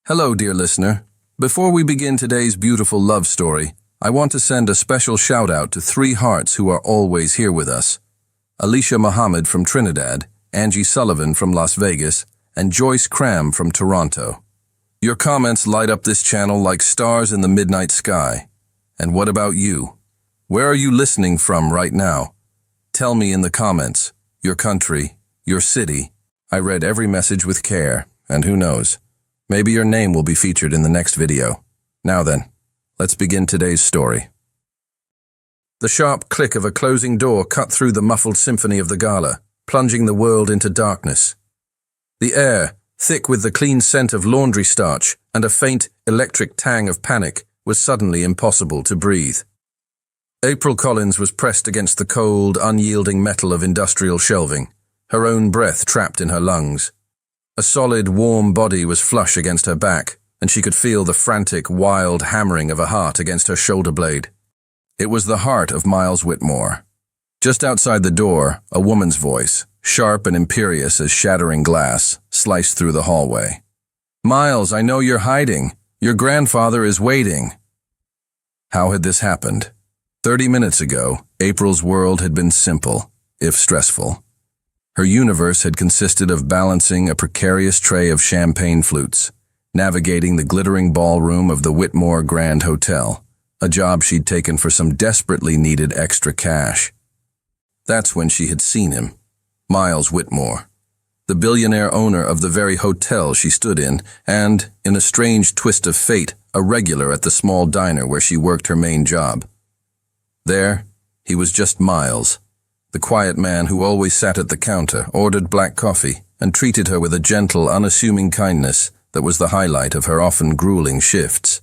Hello, dear listener. Before we begin today's beautiful love story, I want to send a special shout-out to three hearts who are always here with us. Alicia Muhammad from Trinidad, Angie Sullivan from Las Vegas, and Joyce Cram from Toronto. Your comments light up this channel like stars in the midnight sky. And what about you? Where are you listening from right now? Tell me in the comments, your country, your city. I read every message with care, and who knows? Maybe your name will be featured in the next video. Now then, let's begin today's story. The sharp click of a closing door cut through the muffled symphony of the gala, plunging the world into darkness. The air, thick with the clean scent of laundry starch and a faint electric tang of panic, was suddenly impossible to breathe. April Collins was pressed against the cold, unyielding metal of industrial shelving, her own breath trapped in her lungs. A solid, warm body was flush against her back, and she could feel the frantic, wild hammering of a heart against her shoulder blade. It was the heart of Miles Whitmore. Just outside the door, a woman's voice, sharp and imperious as shattering glass, sliced through the hallway. "Miles, I know you're hiding. Your grandfather is waiting." How had this happened? 30 minutes ago, April's world had been simple, if stressful. Her universe had consisted of balancing a precarious tray of champagne flutes, navigating the glittering ballroom of the Whitmore Grand Hotel, a job she'd taken for some desperately needed extra cash. That's when she had seen him, Miles Whitmore, the billionaire owner of the very hotel she stood in, and, in a strange twist of fate, a regular at the small diner where she worked her main job. There, he was just Miles, the quiet man who always sat at the counter, ordered black coffee, and treated her with a gentle, unassuming kindness that was the highlight of her often grueling shifts.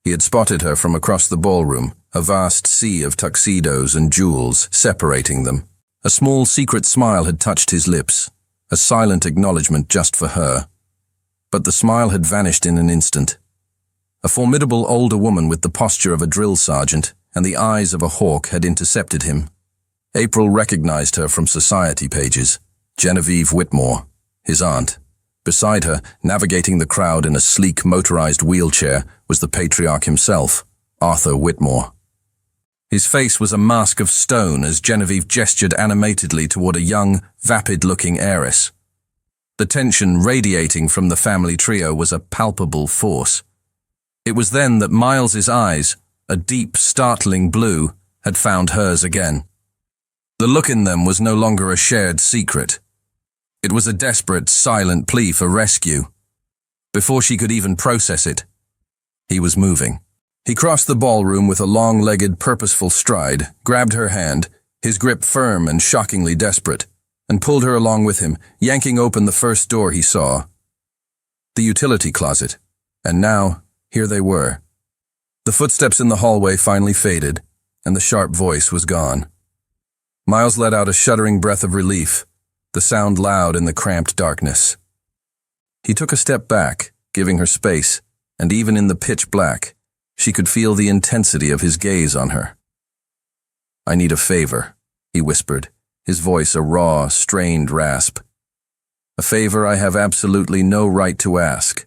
He had spotted her from across the ballroom, a vast sea of tuxedos and jewels separating them. A small secret smile had touched his lips, a silent acknowledgement just for her. But the smile had vanished in an instant. A formidable older woman with the posture of a drill sergeant and the eyes of a hawk had intercepted him. April recognized her from society pages, Genevieve Whitmore, his aunt. Beside her, navigating the crowd in a sleek motorized wheelchair, was the patriarch himself, Arthur Whitmore. His face was a mask of stone as Genevieve gestured animatedly toward a young, vapid-looking heiress. The tension radiating from the family trio was a palpable force. It was then that Miles's eyes, a deep, startling blue, had found hers again. The look in them was no longer a shared secret. It was a desperate, silent plea for rescue. Before she could even process it, he was moving. He crossed the ballroom with a long-legged, purposeful stride, grabbed her hand, his grip firm and shockingly desperate, and pulled her along with him, yanking open the first door he saw. The utility closet. And now, here they were. The footsteps in the hallway finally faded, and the sharp voice was gone. Miles let out a shuddering breath of relief, the sound loud in the cramped darkness. He took a step back, giving her space, and even in the pitch black, she could feel the intensity of his gaze on her. "I need a favor," he whispered, his voice a raw, strained rasp. "A favor I have absolutely no right to ask."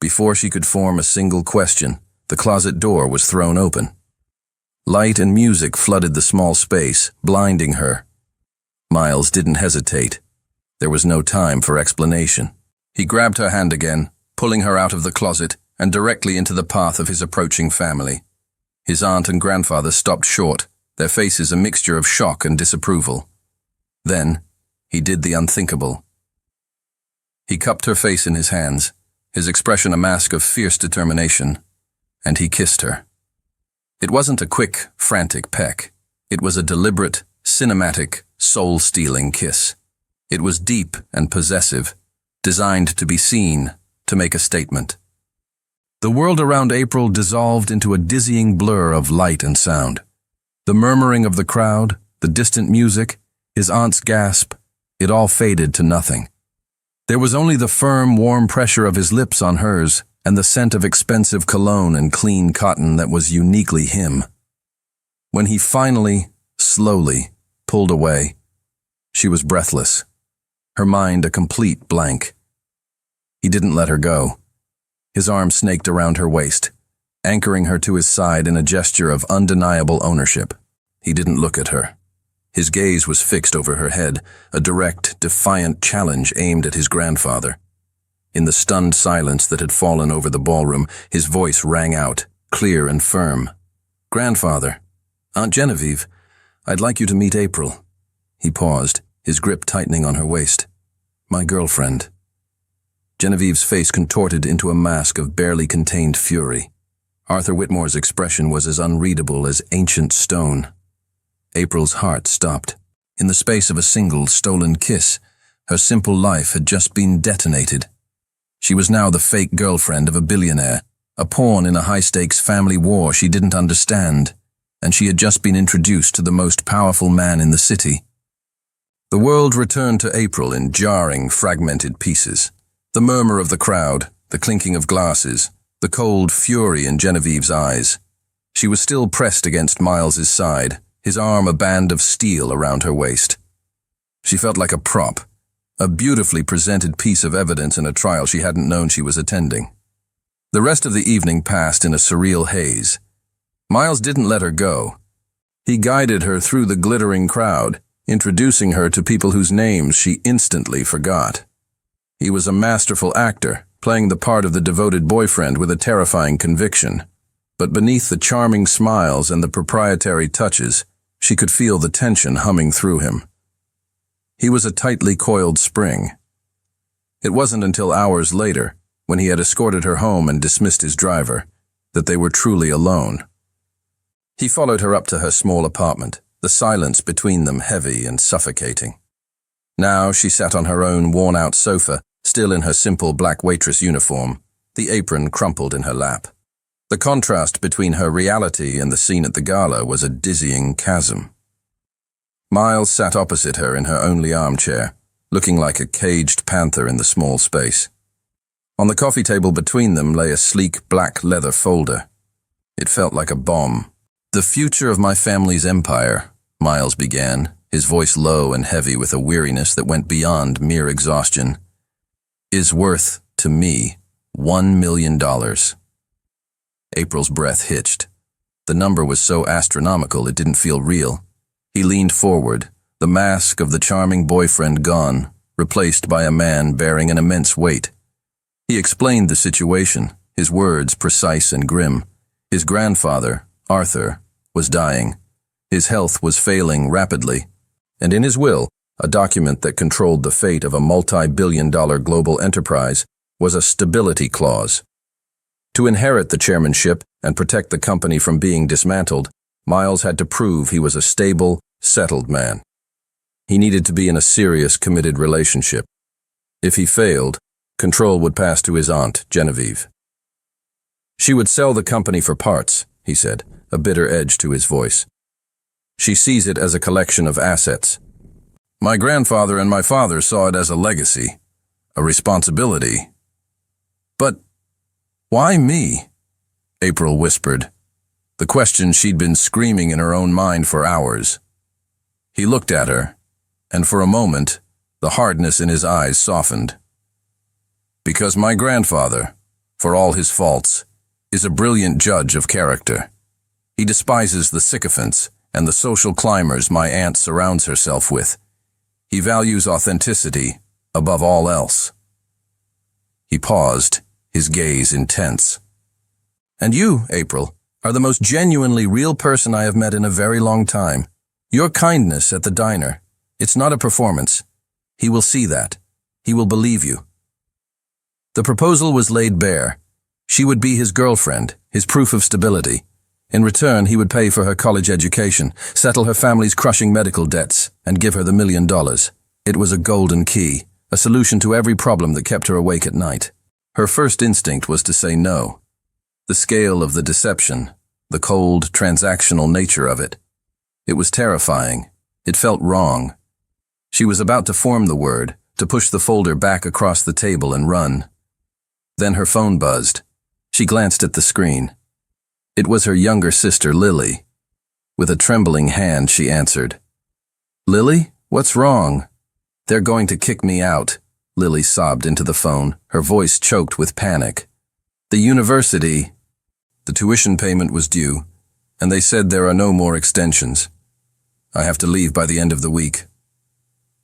Before she could form a single question, the closet door was thrown open. Light and music flooded the small space, blinding her. Miles didn't hesitate. There was no time for explanation. He grabbed her hand again, pulling her out of the closet and directly into the path of his approaching family. His aunt and grandfather stopped short, their faces a mixture of shock and disapproval. Then, he did the unthinkable. He cupped her face in his hands, his expression a mask of fierce determination, and he kissed her. It wasn't a quick, frantic peck. It was a deliberate, cinematic, soul-stealing kiss. It was deep and possessive, designed to be seen, to make a statement. The world around April dissolved into a dizzying blur of light and sound. The murmuring of the crowd, the distant music, his aunt's gasp, it all faded to nothing. There was only the firm, warm pressure of his lips on hers, and the scent of expensive cologne and clean cotton that was uniquely him. When he finally, slowly, pulled away, she was breathless, her mind a complete blank. He didn't let her go. His arm snaked around her waist, anchoring her to his side in a gesture of undeniable ownership. He didn't look at her. His gaze was fixed over her head, a direct, defiant challenge aimed at his grandfather. In the stunned silence that had fallen over the ballroom, his voice rang out, clear and firm. "Grandfather, Aunt Genevieve, I'd like you to meet April." He paused, his grip tightening on her waist. "My girlfriend." Genevieve's face contorted into a mask of barely contained fury. Arthur Whitmore's expression was as unreadable as ancient stone. April's heart stopped. In the space of a single, stolen kiss, her simple life had just been detonated. She was now the fake girlfriend of a billionaire, a pawn in a high-stakes family war she didn't understand, and she had just been introduced to the most powerful man in the city. The world returned to April in jarring, fragmented pieces. The murmur of the crowd, the clinking of glasses, the cold fury in Genevieve's eyes. She was still pressed against Miles's side, his arm a band of steel around her waist. She felt like a prop, a beautifully presented piece of evidence in a trial she hadn't known she was attending. The rest of the evening passed in a surreal haze. Miles didn't let her go. He guided her through the glittering crowd, introducing her to people whose names she instantly forgot. He was a masterful actor, playing the part of the devoted boyfriend with a terrifying conviction. But beneath the charming smiles and the proprietary touches, she could feel the tension humming through him. He was a tightly coiled spring. It wasn't until hours later, when he had escorted her home and dismissed his driver, that they were truly alone. He followed her up to her small apartment, the silence between them heavy and suffocating. Now she sat on her own worn-out sofa, still in her simple black waitress uniform, the apron crumpled in her lap. The contrast between her reality and the scene at the gala was a dizzying chasm. Miles sat opposite her in her only armchair, looking like a caged panther in the small space. On the coffee table between them lay a sleek black leather folder. It felt like a bomb. "The future of my family's empire," Miles began, his voice low and heavy with a weariness that went beyond mere exhaustion, "is worth, to me, $1 million. April's breath hitched. The number was so astronomical it didn't feel real. He leaned forward, the mask of the charming boyfriend gone, replaced by a man bearing an immense weight. He explained the situation, his words precise and grim. His grandfather, Arthur, was dying. His health was failing rapidly, and in his will, a document that controlled the fate of a multi-billion-dollar global enterprise, was a stability clause. To inherit the chairmanship and protect the company from being dismantled, Miles had to prove he was a stable, settled man. He needed to be in a serious, committed relationship. If he failed, control would pass to his aunt, Genevieve. "She would sell the company for parts," he said, a bitter edge to his voice. "She sees it as a collection of assets. My grandfather and my father saw it as a legacy, a responsibility. But why me?" April whispered, the question she'd been screaming in her own mind for hours. He looked at her, and for a moment, the hardness in his eyes softened. "Because my grandfather, for all his faults, is a brilliant judge of character. He despises the sycophants and the social climbers my aunt surrounds herself with. He values authenticity above all else." He paused, his gaze intense. "And you, April, are the most genuinely real person I have met in a very long time. Your kindness at the diner, it's not a performance. He will see that. He will believe you." The proposal was laid bare. She would be his girlfriend, his proof of stability. In return, he would pay for her college education, settle her family's crushing medical debts, and give her the $1 million. It was a golden key, a solution to every problem that kept her awake at night. Her first instinct was to say no. The scale of the deception, the cold, transactional nature of it. It was terrifying. It felt wrong. She was about to form the word, to push the folder back across the table and run. Then her phone buzzed. She glanced at the screen. It was her younger sister, Lily. With a trembling hand, she answered. "Lily, what's wrong?" "They're going to kick me out," Lily sobbed into the phone, her voice choked with panic. The university. The tuition payment was due, and they said there are no more extensions. I have to leave by the end of the week.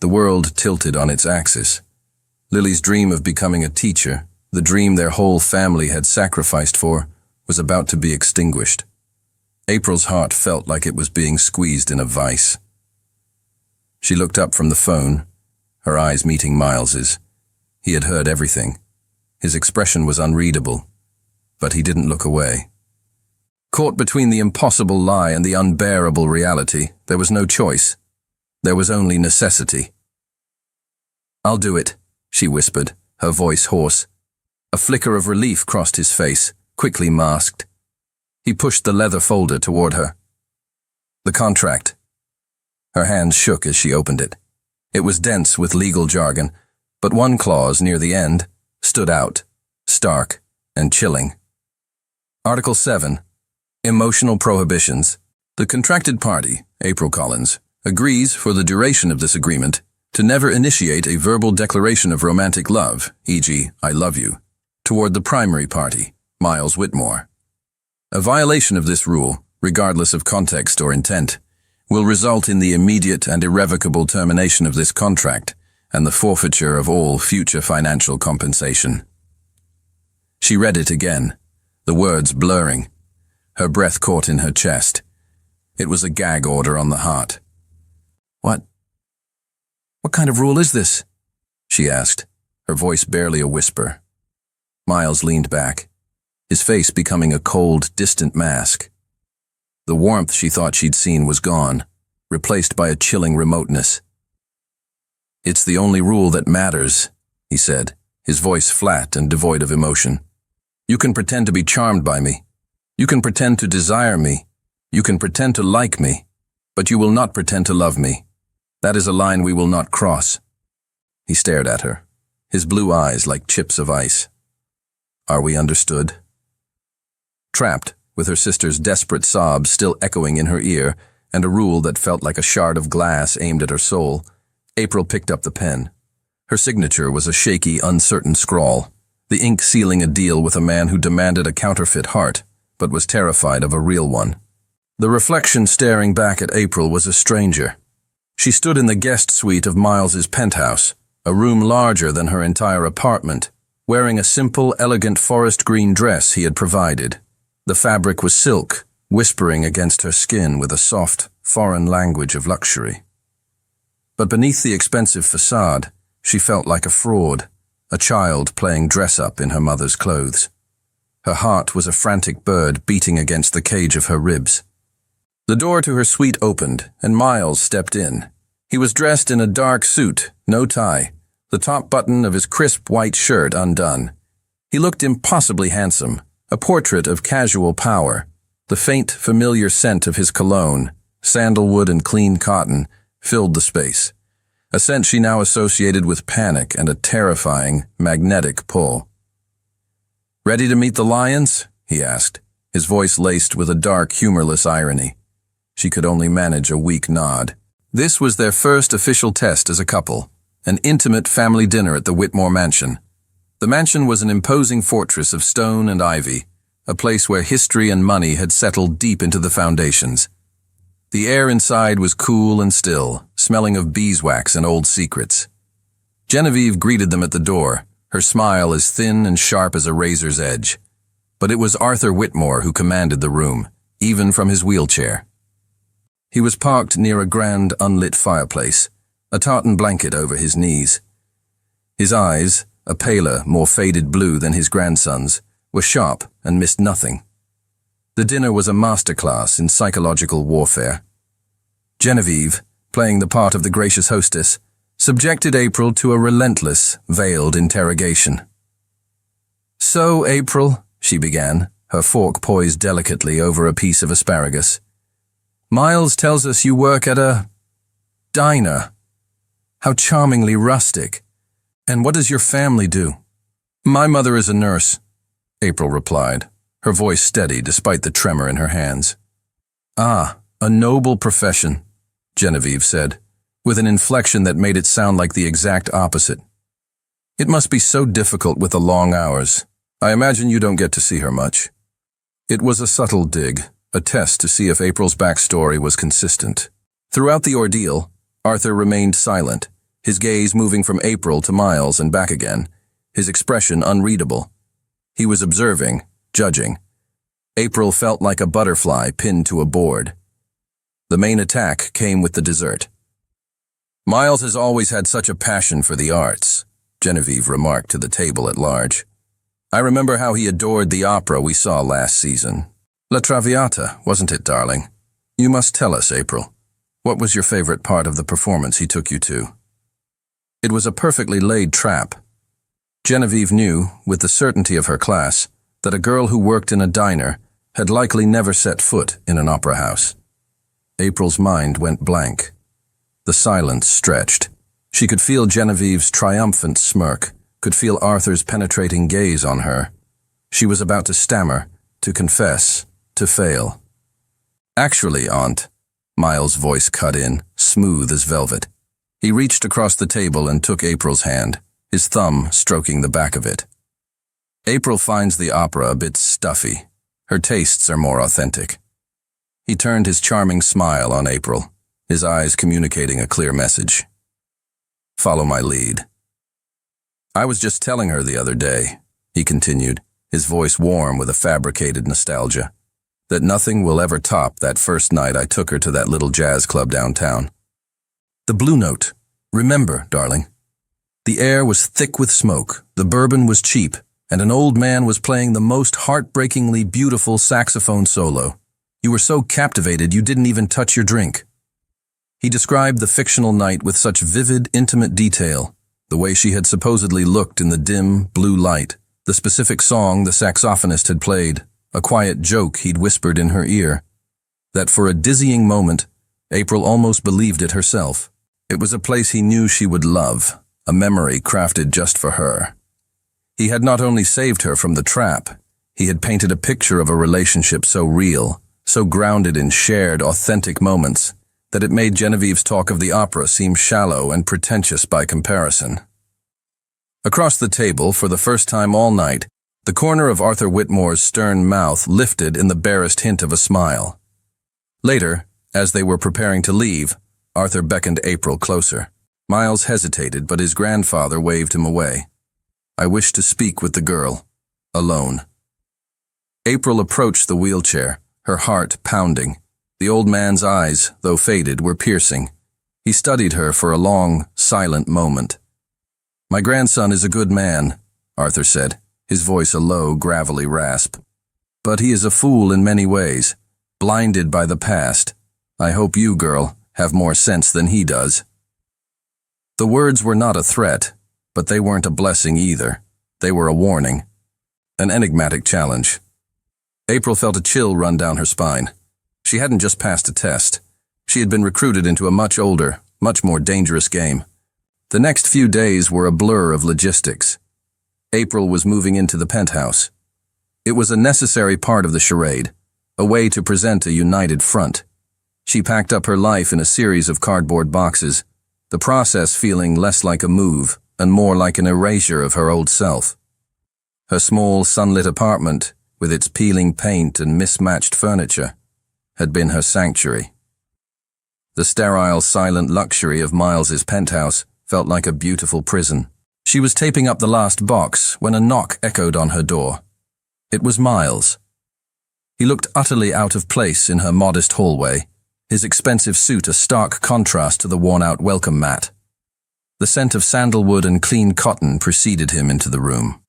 The world tilted on its axis. Lily's dream of becoming a teacher, the dream their whole family had sacrificed for, was about to be extinguished. April's heart felt like it was being squeezed in a vice. She looked up from the phone, her eyes meeting Miles's. He had heard everything. His expression was unreadable, but he didn't look away. Caught between the impossible lie and the unbearable reality, there was no choice. There was only necessity. "I'll do it," she whispered, her voice hoarse. A flicker of relief crossed his face, quickly masked. He pushed the leather folder toward her. The contract. Her hands shook as she opened it. It was dense with legal jargon, but one clause near the end stood out, stark and chilling. Article 7. Emotional Prohibitions. The contracted party, April Collins, agrees for the duration of this agreement to never initiate a verbal declaration of romantic love, e.g., I love you, toward the primary party, Miles Whitmore. A violation of this rule, regardless of context or intent, will result in the immediate and irrevocable termination of this contract and the forfeiture of all future financial compensation. She read it again, the words blurring. Her breath caught in her chest. It was a gag order on the heart. What kind of rule is this?" she asked, her voice barely a whisper. Miles leaned back, his face becoming a cold, distant mask. The warmth she thought she'd seen was gone, replaced by a chilling remoteness. "It's the only rule that matters," he said, his voice flat and devoid of emotion. "You can pretend to be charmed by me. You can pretend to desire me. You can pretend to like me, but you will not pretend to love me. That is a line we will not cross." He stared at her, his blue eyes like chips of ice. "Are we understood?" Trapped, with her sister's desperate sobs still echoing in her ear and a rule that felt like a shard of glass aimed at her soul, April picked up the pen. Her signature was a shaky, uncertain scrawl, the ink sealing a deal with a man who demanded a counterfeit heart, but was terrified of a real one. The reflection staring back at April was a stranger. She stood in the guest suite of Miles's penthouse, a room larger than her entire apartment, wearing a simple, elegant forest green dress he had provided. The fabric was silk, whispering against her skin with a soft, foreign language of luxury. But beneath the expensive facade, she felt like a fraud, a child playing dress-up in her mother's clothes. Her heart was a frantic bird beating against the cage of her ribs. The door to her suite opened, and Miles stepped in. He was dressed in a dark suit, no tie, the top button of his crisp white shirt undone. He looked impossibly handsome, a portrait of casual power. The faint, familiar scent of his cologne, sandalwood and clean cotton, filled the space, a scent she now associated with panic and a terrifying, magnetic pull. "Ready to meet the lions?" he asked, his voice laced with a dark, humorless irony. She could only manage a weak nod. This was their first official test as a couple, an intimate family dinner at the Whitmore mansion. The mansion was an imposing fortress of stone and ivy, a place where history and money had settled deep into the foundations. The air inside was cool and still, smelling of beeswax and old secrets. Genevieve greeted them at the door, her smile as thin and sharp as a razor's edge. But it was Arthur Whitmore who commanded the room, even from his wheelchair. He was parked near a grand, unlit fireplace, a tartan blanket over his knees. His eyes, a paler, more faded blue than his grandson's, were sharp and missed nothing. The dinner was a masterclass in psychological warfare. Genevieve, playing the part of the gracious hostess, subjected April to a relentless, veiled interrogation. "So, April," she began, her fork poised delicately over a piece of asparagus, "Miles tells us you work at a diner. How charmingly rustic. And what does your family do?" "My mother is a nurse," April replied, her voice steady despite the tremor in her hands. "Ah, a noble profession," Genevieve said, with an inflection that made it sound like the exact opposite. "It must be so difficult with the long hours. I imagine you don't get to see her much. It was a subtle dig, a test to see if April's backstory was consistent. Throughout the ordeal, Arthur remained silent, his gaze moving from April to Miles and back again, his expression unreadable. He was observing, judging. April felt like a butterfly pinned to a board. The main attack came with the dessert. Miles has always had such a passion for the arts, Genevieve remarked to the table at large. I remember how he adored the opera we saw last season. La Traviata, wasn't it, darling? You must tell us, April. What was your favorite part of the performance he took you to? It was a perfectly laid trap. Genevieve knew, with the certainty of her class, that a girl who worked in a diner had likely never set foot in an opera house. April's mind went blank. The silence stretched. She could feel Genevieve's triumphant smirk, could feel Arthur's penetrating gaze on her. She was about to stammer, to confess, to fail. Actually, Aunt, Miles' voice cut in, smooth as velvet. He reached across the table and took April's hand, his thumb stroking the back of it. April finds the opera a bit stuffy. Her tastes are more authentic. He turned his charming smile on April, his eyes communicating a clear message. Follow my lead. I was just telling her the other day, he continued, his voice warm with a fabricated nostalgia, that nothing will ever top that first night I took her to that little jazz club downtown. The Blue Note. Remember, darling. The air was thick with smoke, the bourbon was cheap, and an old man was playing the most heartbreakingly beautiful saxophone solo. You were so captivated you didn't even touch your drink. He described the fictional night with such vivid, intimate detail, the way she had supposedly looked in the dim, blue light, the specific song the saxophonist had played, a quiet joke he'd whispered in her ear, that for a dizzying moment, April almost believed it herself. It was a place he knew she would love, a memory crafted just for her. He had not only saved her from the trap, he had painted a picture of a relationship so real, so grounded in shared, authentic moments, that it made Genevieve's talk of the opera seem shallow and pretentious by comparison. Across the table, for the first time all night, the corner of Arthur Whitmore's stern mouth lifted in the barest hint of a smile. Later, as they were preparing to leave, Arthur beckoned April closer. Miles hesitated, but his grandfather waved him away. I wish to speak with the girl, alone. April approached the wheelchair, her heart pounding. The old man's eyes, though faded, were piercing. He studied her for a long, silent moment. My grandson is a good man, Arthur said, his voice a low, gravelly rasp. But he is a fool in many ways, blinded by the past. I hope you, girl, have more sense than he does. The words were not a threat, but they weren't a blessing either. They were a warning, an enigmatic challenge. April felt a chill run down her spine. She hadn't just passed a test. She had been recruited into a much older, much more dangerous game. The next few days were a blur of logistics. April was moving into the penthouse. It was a necessary part of the charade, a way to present a united front. She packed up her life in a series of cardboard boxes, the process feeling less like a move and more like an erasure of her old self. Her small, sunlit apartment, with its peeling paint and mismatched furniture, had been her sanctuary. The sterile, silent luxury of Miles's penthouse felt like a beautiful prison. She was taping up the last box when a knock echoed on her door. It was Miles. He looked utterly out of place in her modest hallway, his expensive suit a stark contrast to the worn-out welcome mat. The scent of sandalwood and clean cotton preceded him into the room.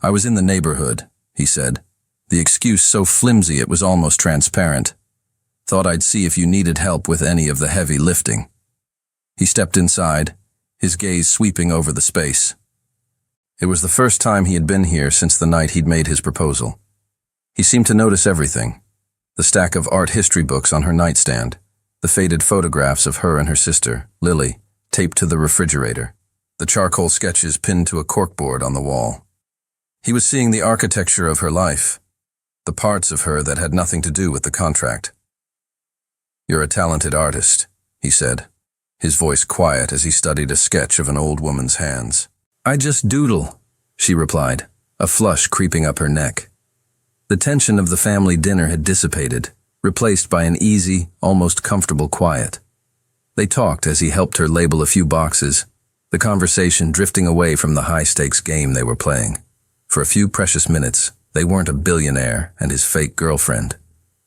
I was in the neighborhood, he said, the excuse so flimsy it was almost transparent. Thought I'd see if you needed help with any of the heavy lifting. He stepped inside, his gaze sweeping over the space. It was the first time he had been here since the night he'd made his proposal. He seemed to notice everything. The stack of art history books on her nightstand, the faded photographs of her and her sister, Lily, taped to the refrigerator, the charcoal sketches pinned to a corkboard on the wall. He was seeing the architecture of her life, the parts of her that had nothing to do with the contract. You're a talented artist, he said, his voice quiet as he studied a sketch of an old woman's hands. I just doodle, she replied, a flush creeping up her neck. The tension of the family dinner had dissipated, replaced by an easy, almost comfortable quiet. They talked as he helped her label a few boxes, the conversation drifting away from the high-stakes game they were playing. For a few precious minutes, they weren't a billionaire and his fake girlfriend.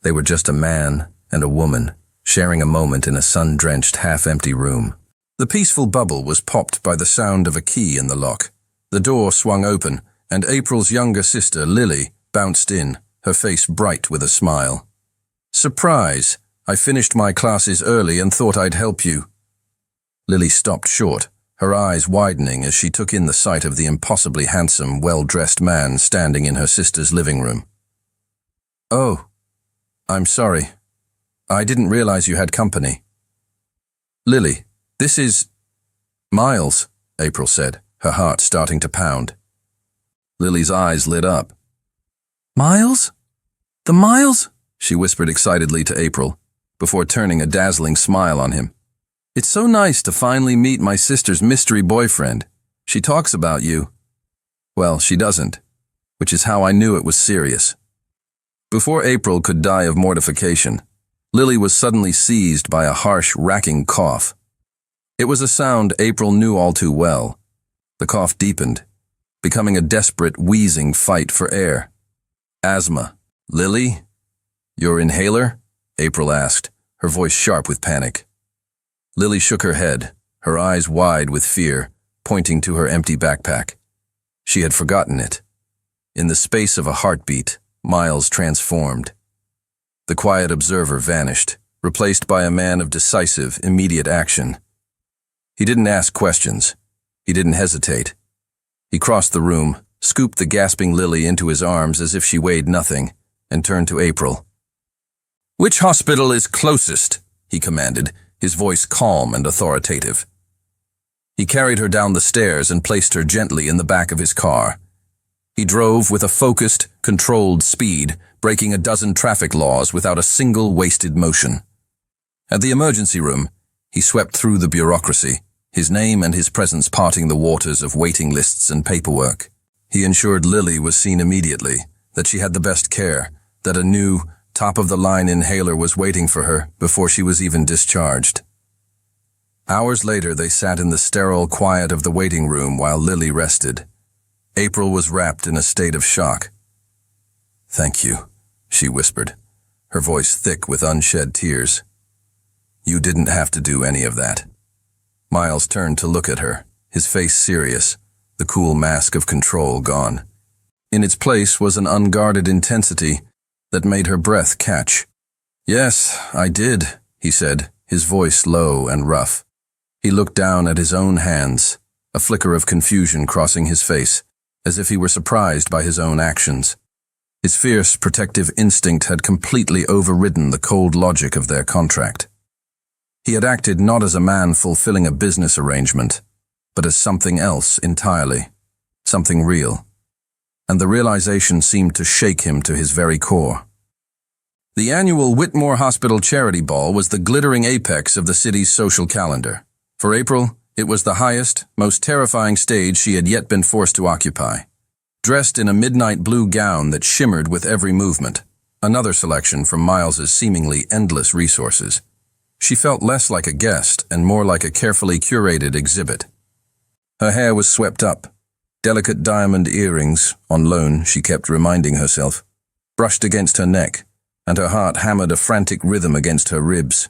They were just a man and a woman, sharing a moment in a sun-drenched, half-empty room. The peaceful bubble was popped by the sound of a key in the lock. The door swung open, and April's younger sister, Lily, bounced in, her face bright with a smile. "Surprise! I finished my classes early and thought I'd help you." Lily stopped short, her eyes widening as she took in the sight of the impossibly handsome, well-dressed man standing in her sister's living room. "Oh, I'm sorry. I didn't realize you had company." "Lily, this is Miles," April said, her heart starting to pound. Lily's eyes lit up. "Miles? The Miles?" she whispered excitedly to April, before turning a dazzling smile on him. "It's so nice to finally meet my sister's mystery boyfriend. She talks about you." Well, she doesn't, which is how I knew it was serious. Before April could die of mortification, Lily was suddenly seized by a harsh, racking cough. It was a sound April knew all too well. The cough deepened, becoming a desperate, wheezing fight for air. "Asthma. Lily? Your inhaler?" April asked, her voice sharp with panic. Lily shook her head, her eyes wide with fear, pointing to her empty backpack. She had forgotten it. In the space of a heartbeat, Miles transformed. The quiet observer vanished, replaced by a man of decisive, immediate action. He didn't ask questions. He didn't hesitate. He crossed the room, scooped the gasping Lily into his arms as if she weighed nothing, and turned to April. "Which hospital is closest?" he commanded, his voice calm and authoritative. He carried her down the stairs and placed her gently in the back of his car. He drove with a focused, controlled speed, breaking a dozen traffic laws without a single wasted motion. At the emergency room, he swept through the bureaucracy, his name and his presence parting the waters of waiting lists and paperwork. He ensured Lily was seen immediately, that she had the best care, that a new, top-of-the-line inhaler was waiting for her before she was even discharged. Hours later, they sat in the sterile quiet of the waiting room while Lily rested. April was wrapped in a state of shock. "Thank you," she whispered, her voice thick with unshed tears. "You didn't have to do any of that." Miles turned to look at her, his face serious, the cool mask of control gone. In its place was an unguarded intensity that made her breath catch. "Yes, I did," he said, his voice low and rough. He looked down at his own hands, a flicker of confusion crossing his face, as if he were surprised by his own actions. His fierce, protective instinct had completely overridden the cold logic of their contract. He had acted not as a man fulfilling a business arrangement, but as something else entirely, something real. And the realization seemed to shake him to his very core. The annual Whitmore Hospital Charity Ball was the glittering apex of the city's social calendar. For April, it was the highest, most terrifying stage she had yet been forced to occupy. Dressed in a midnight blue gown that shimmered with every movement, another selection from Miles's seemingly endless resources, she felt less like a guest and more like a carefully curated exhibit. Her hair was swept up. Delicate diamond earrings, on loan, she kept reminding herself, brushed against her neck, and her heart hammered a frantic rhythm against her ribs.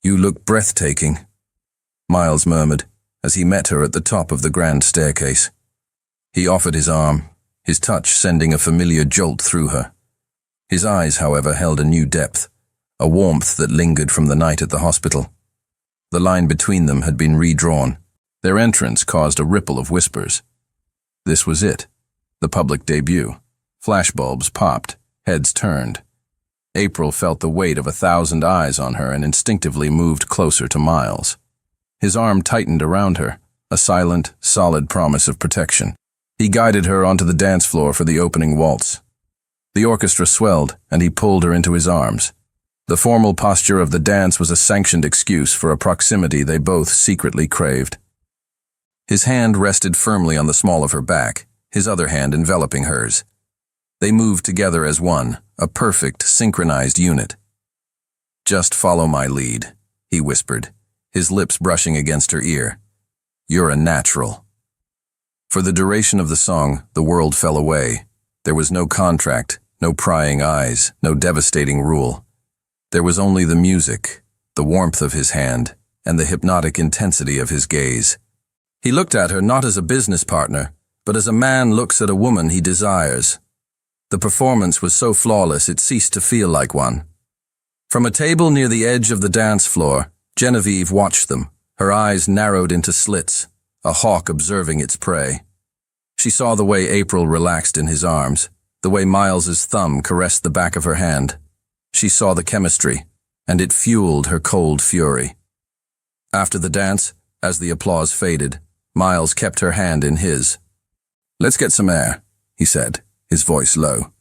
"You look breathtaking," Miles murmured, as he met her at the top of the grand staircase. He offered his arm, his touch sending a familiar jolt through her. His eyes, however, held a new depth, a warmth that lingered from the night at the hospital. The line between them had been redrawn. Their entrance caused a ripple of whispers. This was it, the public debut. Flashbulbs popped, heads turned. April felt the weight of 1,000 eyes on her and instinctively moved closer to Miles. His arm tightened around her, a silent, solid promise of protection. He guided her onto the dance floor for the opening waltz. The orchestra swelled, and he pulled her into his arms. The formal posture of the dance was a sanctioned excuse for a proximity they both secretly craved. His hand rested firmly on the small of her back, his other hand enveloping hers. They moved together as one, a perfect, synchronized unit. "Just follow my lead," he whispered, his lips brushing against her ear. "You're a natural." For the duration of the song, the world fell away. There was no contract, no prying eyes, no devastating rule. There was only the music, the warmth of his hand, and the hypnotic intensity of his gaze. He looked at her not as a business partner, but as a man looks at a woman he desires. The performance was so flawless it ceased to feel like one. From a table near the edge of the dance floor, Genevieve watched them, her eyes narrowed into slits, a hawk observing its prey. She saw the way April relaxed in his arms, the way Miles's thumb caressed the back of her hand. She saw the chemistry, and it fueled her cold fury. After the dance, as the applause faded, Miles kept her hand in his. "Let's get some air," he said, his voice low.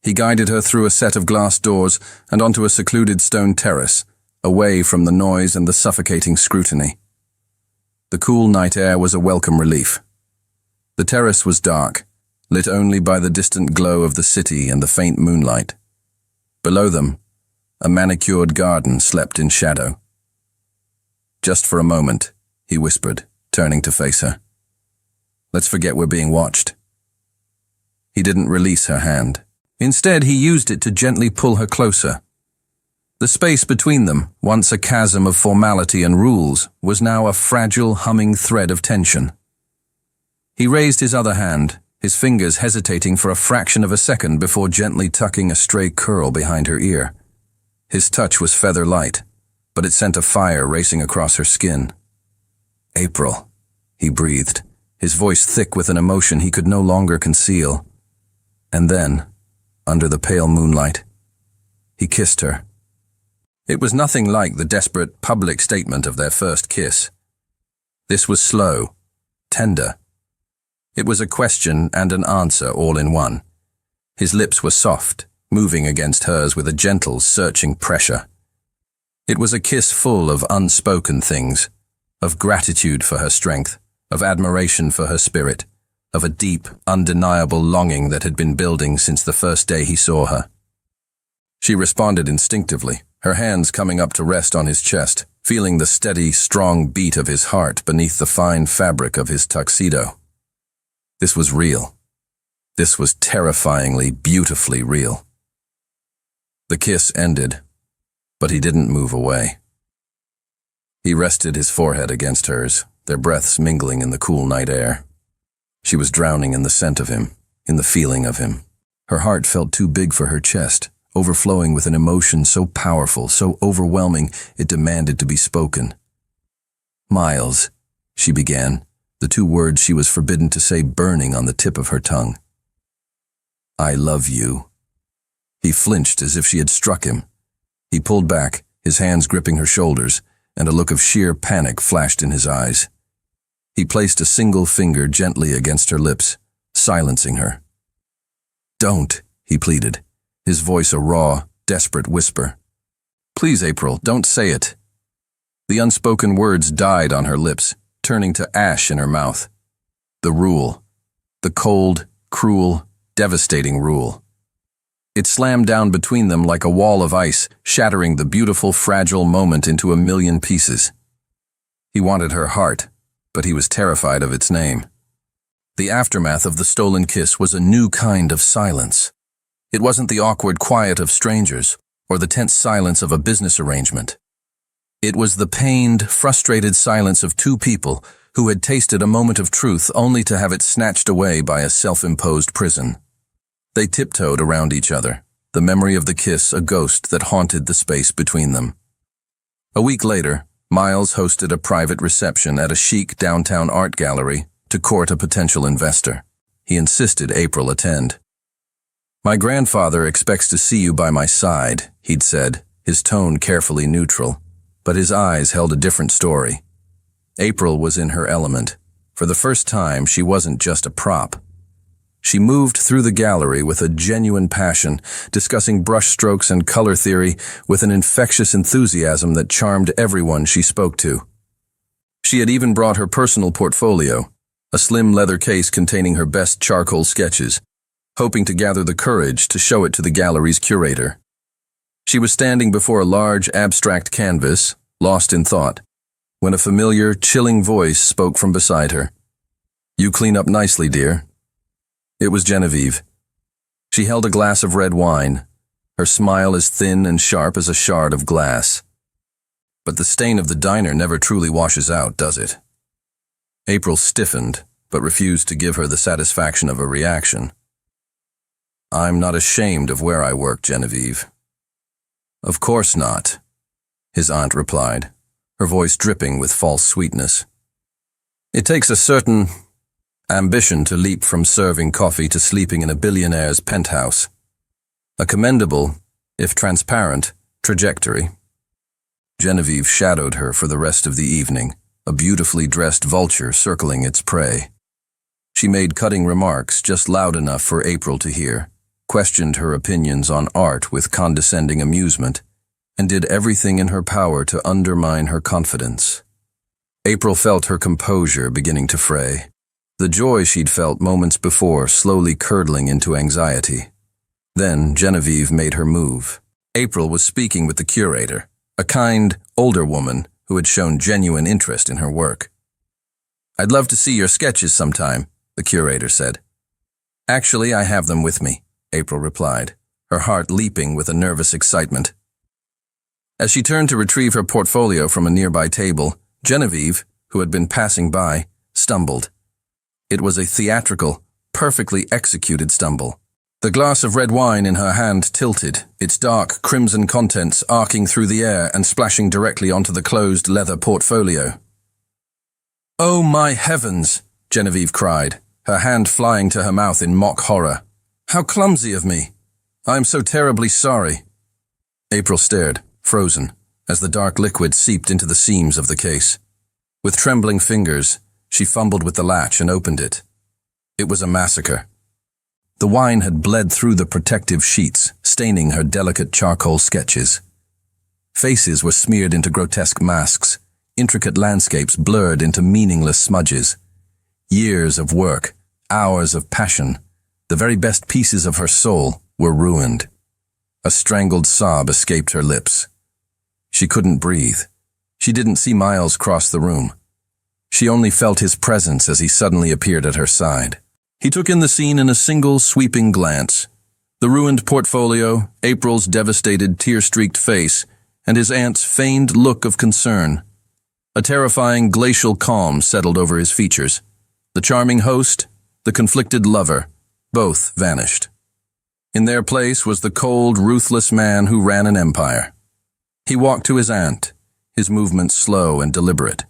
He guided her through a set of glass doors and onto a secluded stone terrace, away from the noise and the suffocating scrutiny. The cool night air was a welcome relief. The terrace was dark, lit only by the distant glow of the city and the faint moonlight. Below them, a manicured garden slept in shadow. "Just for a moment," he whispered, turning to face her. "Let's forget we're being watched." He didn't release her hand. Instead, he used it to gently pull her closer. The space between them, once a chasm of formality and rules, was now a fragile, humming thread of tension. He raised his other hand, his fingers hesitating for a fraction of a second before gently tucking a stray curl behind her ear. His touch was feather light, but it sent a fire racing across her skin. "April," he breathed, his voice thick with an emotion he could no longer conceal. And then, under the pale moonlight, he kissed her. It was nothing like the desperate public statement of their first kiss. This was slow, tender. It was a question and an answer all in one. His lips were soft, moving against hers with a gentle, searching pressure. It was a kiss full of unspoken things, of gratitude for her strength, of admiration for her spirit, of a deep, undeniable longing that had been building since the first day he saw her. She responded instinctively, her hands coming up to rest on his chest, feeling the steady, strong beat of his heart beneath the fine fabric of his tuxedo. This was real. This was terrifyingly, beautifully real. The kiss ended, but he didn't move away. He rested his forehead against hers, their breaths mingling in the cool night air. She was drowning in the scent of him, in the feeling of him. Her heart felt too big for her chest, overflowing with an emotion so powerful, so overwhelming, it demanded to be spoken. "Miles," she began, the two words she was forbidden to say burning on the tip of her tongue. "I love you." He flinched as if she had struck him. He pulled back, his hands gripping her shoulders, and a look of sheer panic flashed in his eyes. He placed a single finger gently against her lips, silencing her. "Don't," he pleaded, his voice a raw, desperate whisper. "Please, April, don't say it." The unspoken words died on her lips, turning to ash in her mouth. The rule. The cold, cruel, devastating rule. It slammed down between them like a wall of ice, shattering the beautiful, fragile moment into a million pieces. He wanted her heart, but he was terrified of its name. The aftermath of the stolen kiss was a new kind of silence. It wasn't the awkward quiet of strangers, or the tense silence of a business arrangement. It was the pained, frustrated silence of two people who had tasted a moment of truth only to have it snatched away by a self-imposed prison. They tiptoed around each other, the memory of the kiss a ghost that haunted the space between them. A week later, Miles hosted a private reception at a chic downtown art gallery to court a potential investor. He insisted April attend. "My grandfather expects to see you by my side," he'd said, his tone carefully neutral, but his eyes held a different story. April was in her element. For the first time, she wasn't just a prop. She moved through the gallery with a genuine passion, discussing brushstrokes and color theory with an infectious enthusiasm that charmed everyone she spoke to. She had even brought her personal portfolio, a slim leather case containing her best charcoal sketches, hoping to gather the courage to show it to the gallery's curator. She was standing before a large, abstract canvas, lost in thought, when a familiar, chilling voice spoke from beside her. "You clean up nicely, dear." It was Genevieve. She held a glass of red wine, her smile as thin and sharp as a shard of glass. But the stain of the diner never truly washes out, does it? April stiffened, but refused to give her the satisfaction of a reaction. "I'm not ashamed of where I work, Genevieve." "Of course not," his aunt replied, her voice dripping with false sweetness. "It takes a certain ambition to leap from serving coffee to sleeping in a billionaire's penthouse. A commendable, if transparent, trajectory." Genevieve shadowed her for the rest of the evening, a beautifully dressed vulture circling its prey. She made cutting remarks just loud enough for April to hear, questioned her opinions on art with condescending amusement, and did everything in her power to undermine her confidence. April felt her composure beginning to fray, the joy she'd felt moments before slowly curdling into anxiety. Then Genevieve made her move. April was speaking with the curator, a kind, older woman who had shown genuine interest in her work. "I'd love to see your sketches sometime," the curator said. "Actually, I have them with me," April replied, her heart leaping with a nervous excitement. As she turned to retrieve her portfolio from a nearby table, Genevieve, who had been passing by, stumbled. It was a theatrical, perfectly executed stumble. The glass of red wine in her hand tilted, its dark crimson contents arcing through the air and splashing directly onto the closed leather portfolio. "Oh my heavens!" Genevieve cried, her hand flying to her mouth in mock horror. "How clumsy of me! I am so terribly sorry." April stared, frozen, as the dark liquid seeped into the seams of the case. With trembling fingers, she fumbled with the latch and opened it. It was a massacre. The wine had bled through the protective sheets, staining her delicate charcoal sketches. Faces were smeared into grotesque masks, intricate landscapes blurred into meaningless smudges. Years of work, hours of passion, the very best pieces of her soul, were ruined. A strangled sob escaped her lips. She couldn't breathe. She didn't see Miles cross the room. She only felt his presence as he suddenly appeared at her side. He took in the scene in a single sweeping glance. The ruined portfolio, April's devastated tear-streaked face, and his aunt's feigned look of concern. A terrifying glacial calm settled over his features. The charming host, the conflicted lover, both vanished. In their place was the cold, ruthless man who ran an empire. He walked to his aunt, his movements slow and deliberate.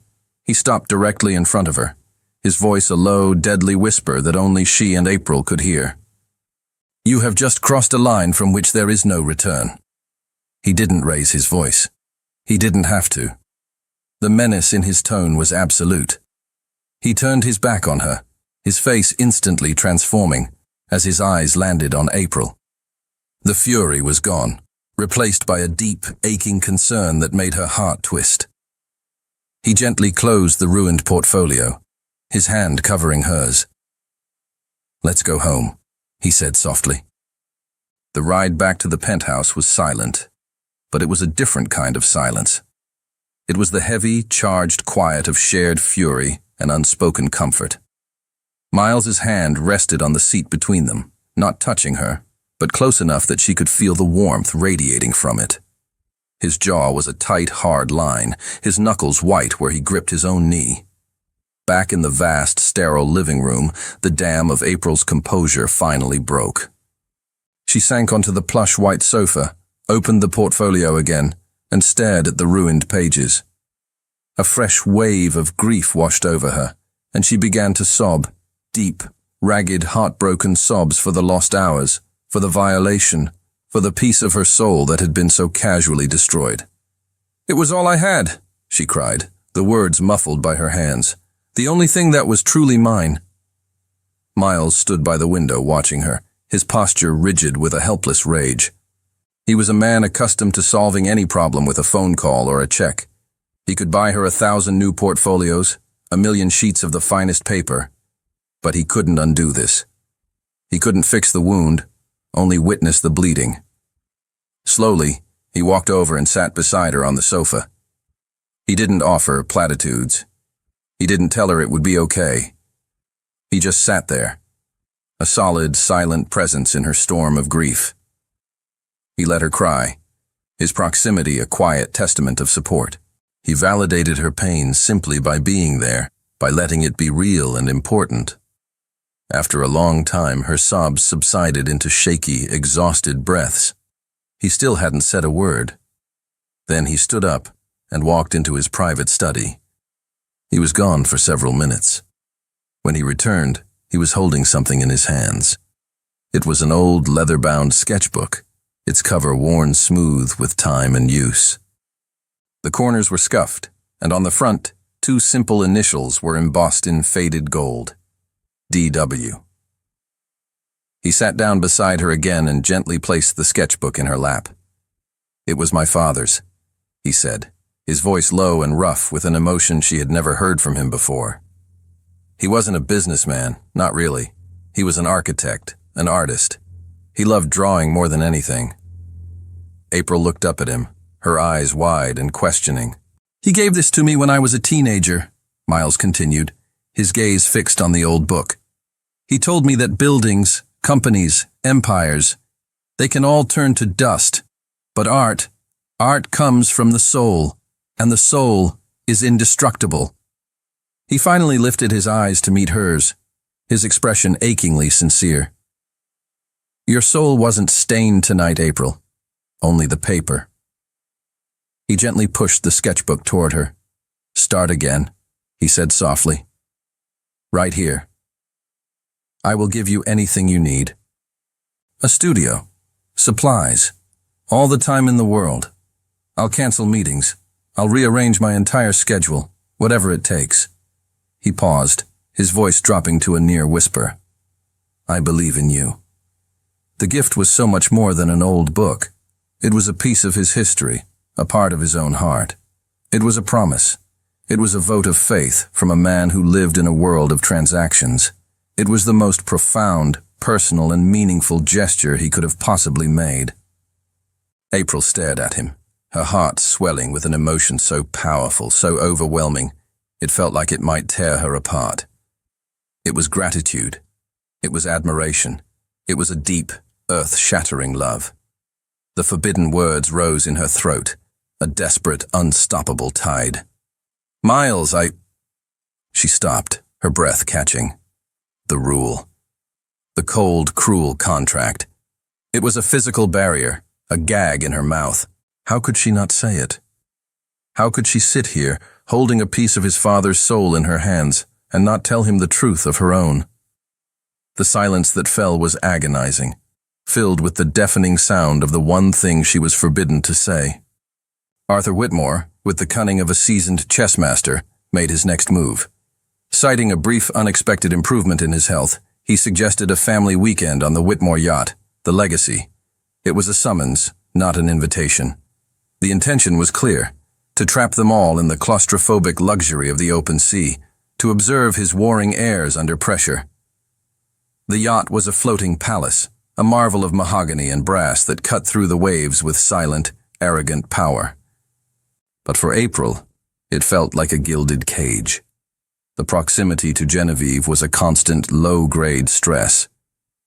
He stopped directly in front of her, his voice a low, deadly whisper that only she and April could hear. "You have just crossed a line from which there is no return." He didn't raise his voice. He didn't have to. The menace in his tone was absolute. He turned his back on her, his face instantly transforming as his eyes landed on April. The fury was gone, replaced by a deep, aching concern that made her heart twist. He gently closed the ruined portfolio, his hand covering hers. "Let's go home," he said softly. The ride back to the penthouse was silent, but it was a different kind of silence. It was the heavy, charged quiet of shared fury and unspoken comfort. Miles's hand rested on the seat between them, not touching her, but close enough that she could feel the warmth radiating from it. His jaw was a tight, hard line, his knuckles white where he gripped his own knee. Back in the vast, sterile living room, the dam of April's composure finally broke. She sank onto the plush white sofa, opened the portfolio again, and stared at the ruined pages. A fresh wave of grief washed over her, and she began to sob, deep, ragged, heartbroken sobs for the lost hours, for the violation, for the piece of her soul that had been so casually destroyed. "It was all I had," she cried, the words muffled by her hands. "The only thing that was truly mine." Miles stood by the window watching her, his posture rigid with a helpless rage. He was a man accustomed to solving any problem with a phone call or a check. He could buy her 1,000 new portfolios, 1,000,000 sheets of the finest paper, But he couldn't undo this. He couldn't fix the wound, only witness the bleeding. Slowly, he walked over and sat beside her on the sofa. He didn't offer platitudes. He didn't tell her it would be okay. He just sat there, a solid, silent presence in her storm of grief. He let her cry, his proximity a quiet testament of support. He validated her pain simply by being there, by letting it be real and important. After a long time, her sobs subsided into shaky, exhausted breaths. He still hadn't said a word. Then he stood up and walked into his private study. He was gone for several minutes. When he returned, he was holding something in his hands. It was an old leather-bound sketchbook, its cover worn smooth with time and use. The corners were scuffed, and on the front, 2 simple initials were embossed in faded gold. D.W. He sat down beside her again and gently placed the sketchbook in her lap. "It was my father's," he said, his voice low and rough with an emotion she had never heard from him before. He wasn't a businessman, not really. He was an architect, an artist. He loved drawing more than anything. April looked up at him, her eyes wide and questioning. "He gave this to me when I was a teenager," Miles continued, his gaze fixed on the old book. "He told me that buildings, companies, empires, they can all turn to dust, but art comes from the soul, and the soul is indestructible." He finally lifted his eyes to meet hers, his expression achingly sincere. "Your soul wasn't stained tonight, April. Only the paper." He gently pushed the sketchbook toward her. "Start again," he said softly. "Right here. I will give you anything you need. A studio, supplies, all the time in the world. I'll cancel meetings. I'll rearrange my entire schedule, whatever it takes." He paused, his voice dropping to a near whisper. "I believe in you." The gift was so much more than an old book. It was a piece of his history, a part of his own heart. It was a promise. It was a vote of faith from a man who lived in a world of transactions. It was the most profound, personal, and meaningful gesture he could have possibly made. April stared at him, her heart swelling with an emotion so powerful, so overwhelming, it felt like it might tear her apart. It was gratitude. It was admiration. It was a deep, earth-shattering love. The forbidden words rose in her throat, a desperate, unstoppable tide. "Miles, She stopped, her breath catching. The rule. The cold, cruel contract. It was a physical barrier, a gag in her mouth. How could she not say it? How could she sit here, holding a piece of his father's soul in her hands, and not tell him the truth of her own? The silence that fell was agonizing, filled with the deafening sound of the one thing she was forbidden to say. Arthur Whitmore, with the cunning of a seasoned chess master, made his next move. Citing a brief, unexpected improvement in his health, he suggested a family weekend on the Whitmore yacht, the Legacy. It was a summons, not an invitation. The intention was clear: to trap them all in the claustrophobic luxury of the open sea, to observe his warring airs under pressure. The yacht was a floating palace, a marvel of mahogany and brass that cut through the waves with silent, arrogant power. But for April, it felt like a gilded cage. The proximity to Genevieve was a constant, low-grade stress.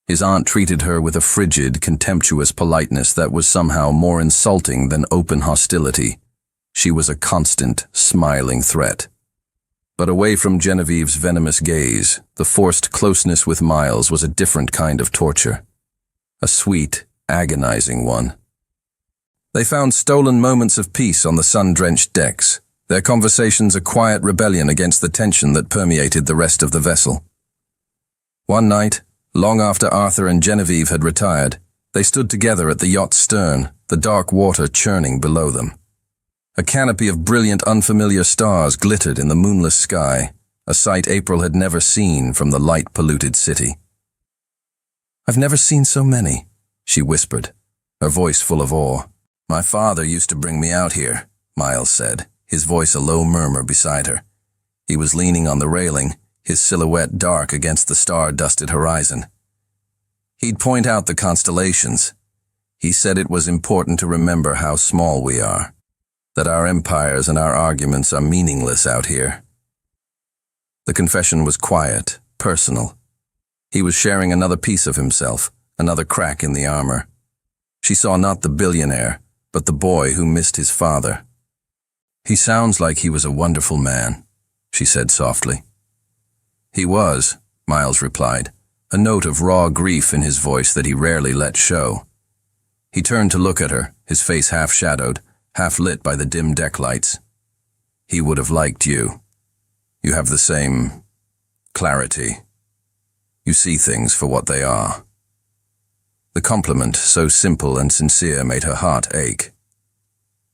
His aunt treated her with a frigid, contemptuous politeness that was somehow more insulting than open hostility. She was a constant, smiling threat. But away from Genevieve's venomous gaze, the forced closeness with Miles was a different kind of torture. A sweet, agonizing one. They found stolen moments of peace on the sun-drenched decks, their conversations a quiet rebellion against the tension that permeated the rest of the vessel. One night, long after Arthur and Genevieve had retired, they stood together at the yacht's stern, the dark water churning below them. A canopy of brilliant, unfamiliar stars glittered in the moonless sky, a sight April had never seen from the light-polluted city. "I've never seen so many," she whispered, her voice full of awe. "My father used to bring me out here," Miles said, his voice a low murmur beside her. He was leaning on the railing, his silhouette dark against the star-dusted horizon. He'd point out the constellations. He said it was important to remember how small we are, that our empires and our arguments are meaningless out here. The confession was quiet, personal. He was sharing another piece of himself, another crack in the armor. She saw not the billionaire, but the boy who missed his father. "He sounds like he was a wonderful man," she said softly. "He was," Miles replied, a note of raw grief in his voice that he rarely let show. He turned to look at her, his face half-shadowed, half-lit by the dim deck lights. "He would have liked you. You have the same clarity. You see things for what they are." The compliment, so simple and sincere, made her heart ache.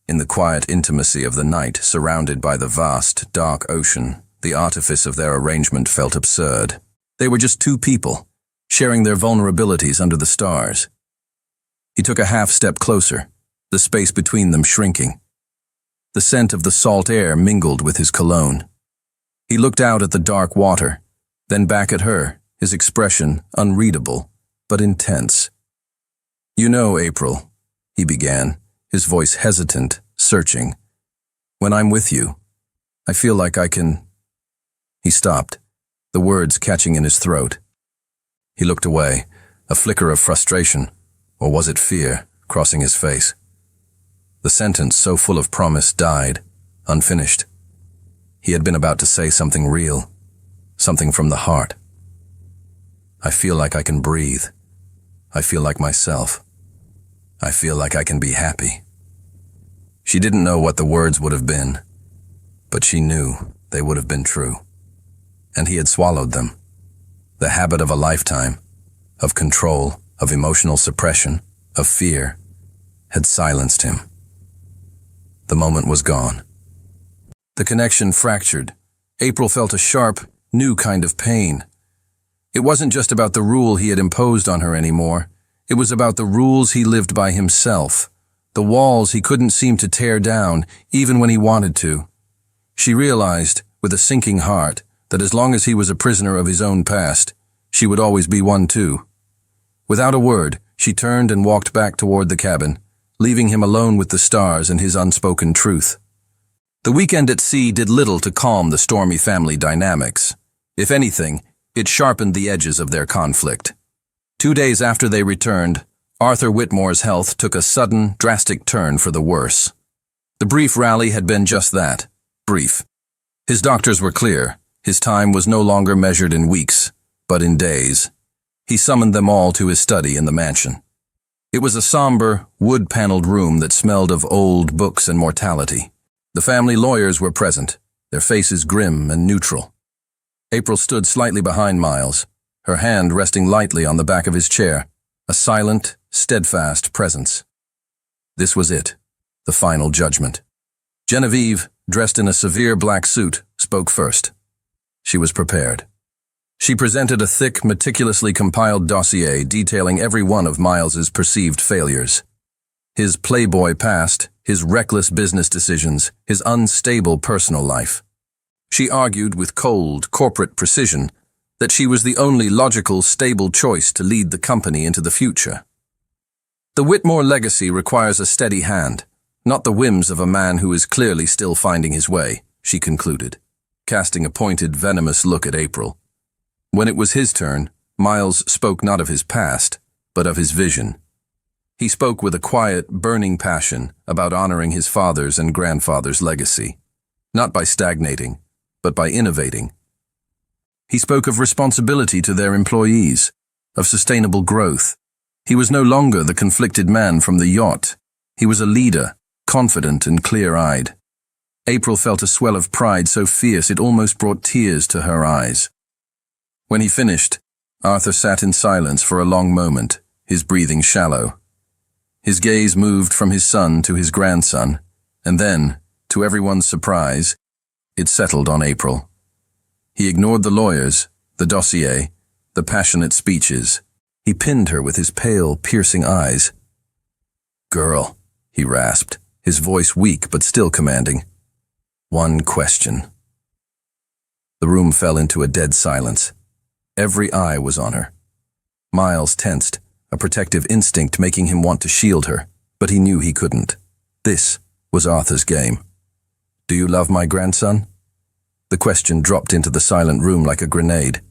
In the quiet intimacy of the night, surrounded by the vast, dark ocean, the artifice of their arrangement felt absurd. They were just two people, sharing their vulnerabilities under the stars. He took a half-step closer, the space between them shrinking. The scent of the salt air mingled with his cologne. He looked out at the dark water, then back at her, his expression unreadable, but intense. "You know, April," he began, his voice hesitant, searching. "When I'm with you, I feel like I can—" He stopped, the words catching in his throat. He looked away, a flicker of frustration, or was it fear, crossing his face. The sentence, so full of promise, died, unfinished. He had been about to say something real, something from the heart. "I feel like I can breathe. I feel like myself. I feel like I can be happy." She didn't know what the words would have been, but she knew they would have been true. And he had swallowed them. The habit of a lifetime, of control, of emotional suppression, of fear, had silenced him. The moment was gone. The connection fractured. April felt a sharp, new kind of pain. It wasn't just about the rule he had imposed on her anymore. It was about the rules he lived by himself, the walls he couldn't seem to tear down, even when he wanted to. She realized, with a sinking heart, that as long as he was a prisoner of his own past, she would always be one too. Without a word, she turned and walked back toward the cabin, leaving him alone with the stars and his unspoken truth. The weekend at sea did little to calm the stormy family dynamics. If anything, it sharpened the edges of their conflict. 2 days after they returned, Arthur Whitmore's health took a sudden, drastic turn for the worse. The brief rally had been just that, brief. His doctors were clear. His time was no longer measured in weeks, but in days. He summoned them all to his study in the mansion. It was a somber, wood-paneled room that smelled of old books and mortality. The family lawyers were present, their faces grim and neutral. April stood slightly behind Miles, her hand resting lightly on the back of his chair, a silent, steadfast presence. This was it, the final judgment. Genevieve, dressed in a severe black suit, spoke first. She was prepared. She presented a thick, meticulously compiled dossier detailing every one of Miles's perceived failures. His playboy past, his reckless business decisions, his unstable personal life. She argued with cold, corporate precision that she was the only logical, stable choice to lead the company into the future. The Whitmore legacy requires a steady hand, not the whims of a man who is clearly still finding his way, she concluded, casting a pointed, venomous look at April. When it was his turn, Miles spoke not of his past, but of his vision. He spoke with a quiet, burning passion about honoring his father's and grandfather's legacy, not by stagnating, but by innovating. He spoke of responsibility to their employees, of sustainable growth. He was no longer the conflicted man from the yacht. He was a leader, confident and clear-eyed. April felt a swell of pride so fierce it almost brought tears to her eyes. When he finished, Arthur sat in silence for a long moment, his breathing shallow. His gaze moved from his son to his grandson, and then, to everyone's surprise, it settled on April. He ignored the lawyers, the dossier, the passionate speeches. He pinned her with his pale, piercing eyes. "Girl," he rasped, his voice weak but still commanding. "One question." The room fell into a dead silence. Every eye was on her. Miles tensed, a protective instinct making him want to shield her, but he knew he couldn't. This was Arthur's game. "Do you love my grandson?" The question dropped into the silent room like a grenade.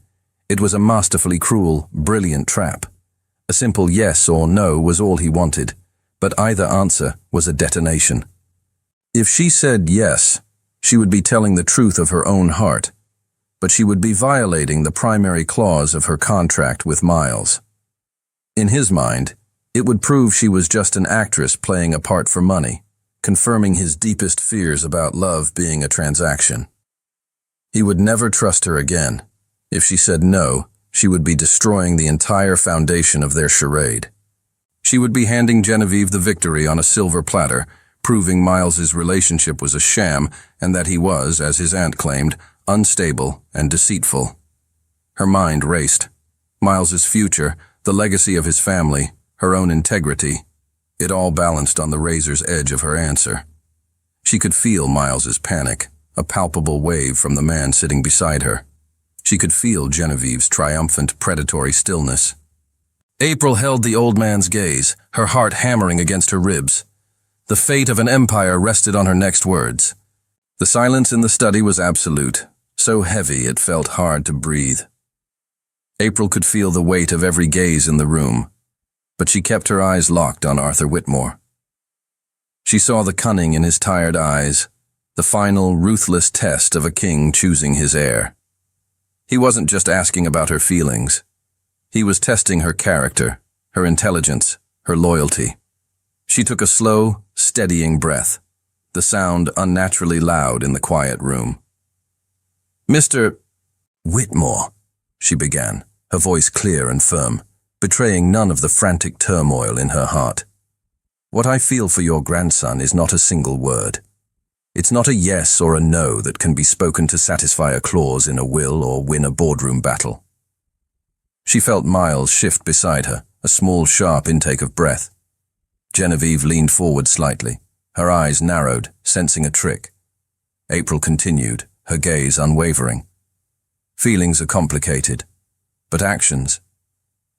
It was a masterfully cruel, brilliant trap. A simple yes or no was all he wanted, but either answer was a detonation. If she said yes, she would be telling the truth of her own heart, but she would be violating the primary clause of her contract with Miles. In his mind, it would prove she was just an actress playing a part for money, confirming his deepest fears about love being a transaction. He would never trust her again. If she said no, she would be destroying the entire foundation of their charade. She would be handing Genevieve the victory on a silver platter, proving Miles's relationship was a sham and that he was, as his aunt claimed, unstable and deceitful. Her mind raced. Miles's future, the legacy of his family, her own integrity, it all balanced on the razor's edge of her answer. She could feel Miles's panic, a palpable wave from the man sitting beside her. She could feel Genevieve's triumphant, predatory stillness. April held the old man's gaze, her heart hammering against her ribs. The fate of an empire rested on her next words. The silence in the study was absolute, so heavy it felt hard to breathe. April could feel the weight of every gaze in the room, but she kept her eyes locked on Arthur Whitmore. She saw the cunning in his tired eyes, the final, ruthless test of a king choosing his heir. He wasn't just asking about her feelings. He was testing her character, her intelligence, her loyalty. She took a slow, steadying breath, the sound unnaturally loud in the quiet room. "Mr. Whitmore," she began, her voice clear and firm, betraying none of the frantic turmoil in her heart. "What I feel for your grandson is not a single word. It's not a yes or a no that can be spoken to satisfy a clause in a will or win a boardroom battle." She felt Miles shift beside her, a small, sharp intake of breath. Genevieve leaned forward slightly, her eyes narrowed, sensing a trick. April continued, her gaze unwavering. Feelings are complicated, but actions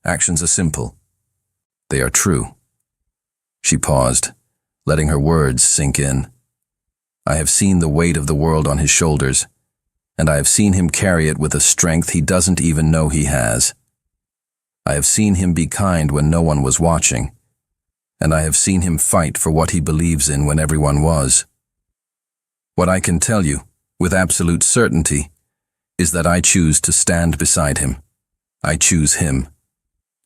are simple. They are true. She paused, letting her words sink in. "I have seen the weight of the world on his shoulders, and I have seen him carry it with a strength he doesn't even know he has. I have seen him be kind when no one was watching, and I have seen him fight for what he believes in when everyone was. What I can tell you, with absolute certainty, is that I choose to stand beside him. I choose him.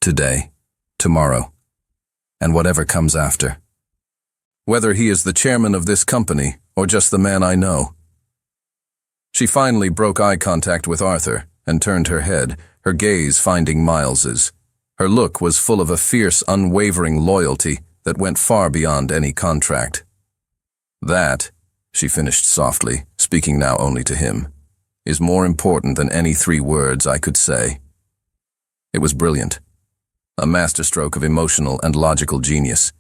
Today, tomorrow, and whatever comes after. Whether he is the chairman of this company or just the man I know." She finally broke eye contact with Arthur and turned her head, her gaze finding Miles's. Her look was full of a fierce, unwavering loyalty that went far beyond any contract. "That," she finished softly, speaking now only to him, "is more important than any 3 words I could say." It was brilliant. A masterstroke of emotional and logical genius.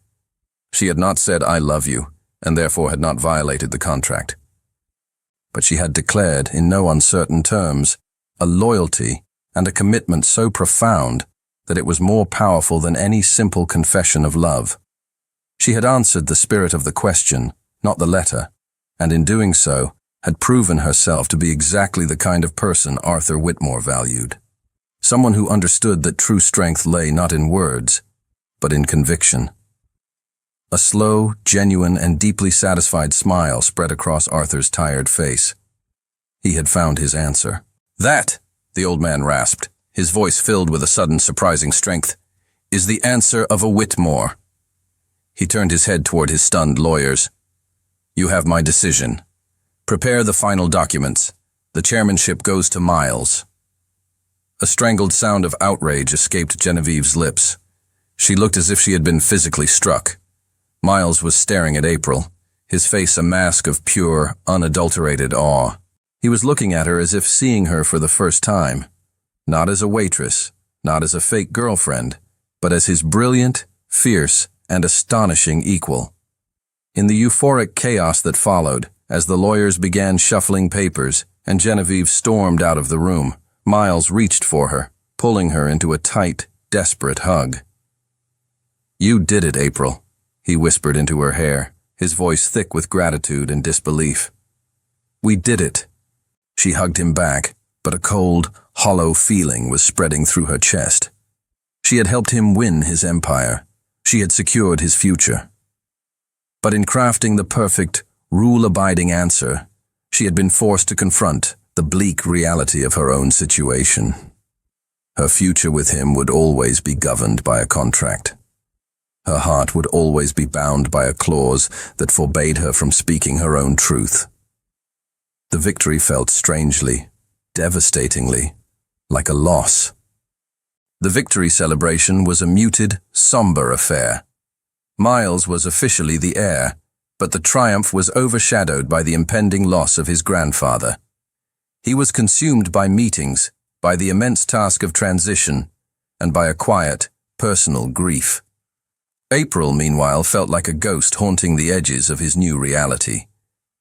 She had not said "I love you," and therefore had not violated the contract. But she had declared, in no uncertain terms, a loyalty and a commitment so profound that it was more powerful than any simple confession of love. She had answered the spirit of the question, not the letter, and in doing so, had proven herself to be exactly the kind of person Arthur Whitmore valued. Someone who understood that true strength lay not in words, but in conviction. A slow, genuine, and deeply satisfied smile spread across Arthur's tired face. He had found his answer. "That," the old man rasped, his voice filled with a sudden surprising strength, "is the answer of a Whitmore." He turned his head toward his stunned lawyers. "You have my decision. Prepare the final documents. The chairmanship goes to Miles." A strangled sound of outrage escaped Genevieve's lips. She looked as if she had been physically struck. Miles was staring at April, his face a mask of pure, unadulterated awe. He was looking at her as if seeing her for the first time, not as a waitress, not as a fake girlfriend, but as his brilliant, fierce, and astonishing equal. In the euphoric chaos that followed, as the lawyers began shuffling papers, and Genevieve stormed out of the room. Miles reached for her, pulling her into a tight, desperate hug. "You did it, April," he whispered into her hair, his voice thick with gratitude and disbelief. "We did it." She hugged him back, but a cold, hollow feeling was spreading through her chest. She had helped him win his empire. She had secured his future. But in crafting the perfect, rule-abiding answer, she had been forced to confront the bleak reality of her own situation. Her future with him would always be governed by a contract. Her heart would always be bound by a clause that forbade her from speaking her own truth. The victory felt strangely, devastatingly, like a loss. The victory celebration was a muted, somber affair. Miles was officially the heir, but the triumph was overshadowed by the impending loss of his grandfather. He was consumed by meetings, by the immense task of transition, and by a quiet, personal grief. April, meanwhile, felt like a ghost haunting the edges of his new reality.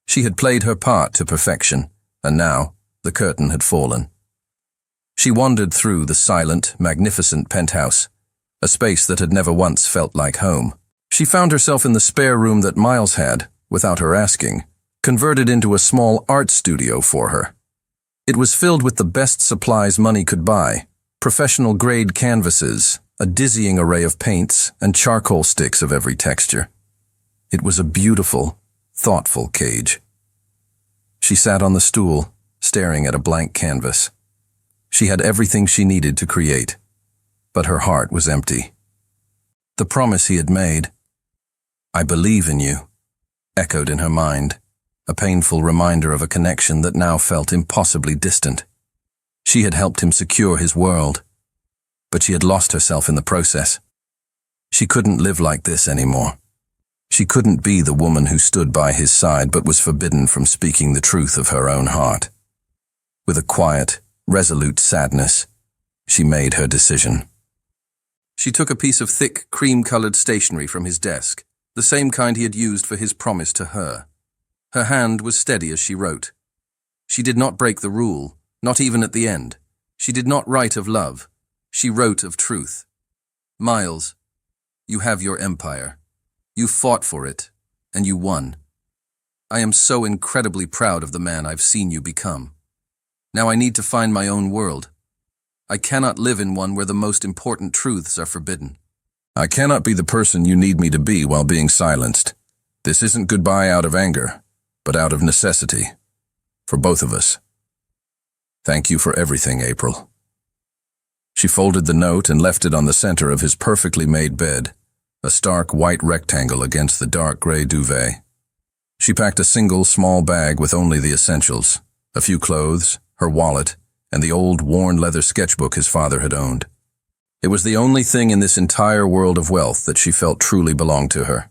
She had played her part to perfection, and now the curtain had fallen. She wandered through the silent, magnificent penthouse, a space that had never once felt like home. She found herself in the spare room that Miles had, without her asking, converted into a small art studio for her. It was filled with the best supplies money could buy, professional-grade canvases, a dizzying array of paints, and charcoal sticks of every texture. It was a beautiful, thoughtful cage. She sat on the stool, staring at a blank canvas. She had everything she needed to create, but her heart was empty. The promise he had made, "I believe in you," echoed in her mind, a painful reminder of a connection that now felt impossibly distant. She had helped him secure his world, but she had lost herself in the process. She couldn't live like this anymore. She couldn't be the woman who stood by his side but was forbidden from speaking the truth of her own heart. With a quiet, resolute sadness, she made her decision. She took a piece of thick, cream-colored stationery from his desk, the same kind he had used for his promise to her. Her hand was steady as she wrote. She did not break the rule, not even at the end. She did not write of love. She wrote of truth. "Miles, you have your empire. You fought for it, and you won. I am so incredibly proud of the man I've seen you become. Now I need to find my own world. I cannot live in one where the most important truths are forbidden. I cannot be the person you need me to be while being silenced. This isn't goodbye out of anger, but out of necessity. For both of us. Thank you for everything, April." She folded the note and left it on the center of his perfectly made bed, a stark white rectangle against the dark gray duvet. She packed a single small bag with only the essentials, a few clothes, her wallet, and the old worn leather sketchbook his father had owned. It was the only thing in this entire world of wealth that she felt truly belonged to her.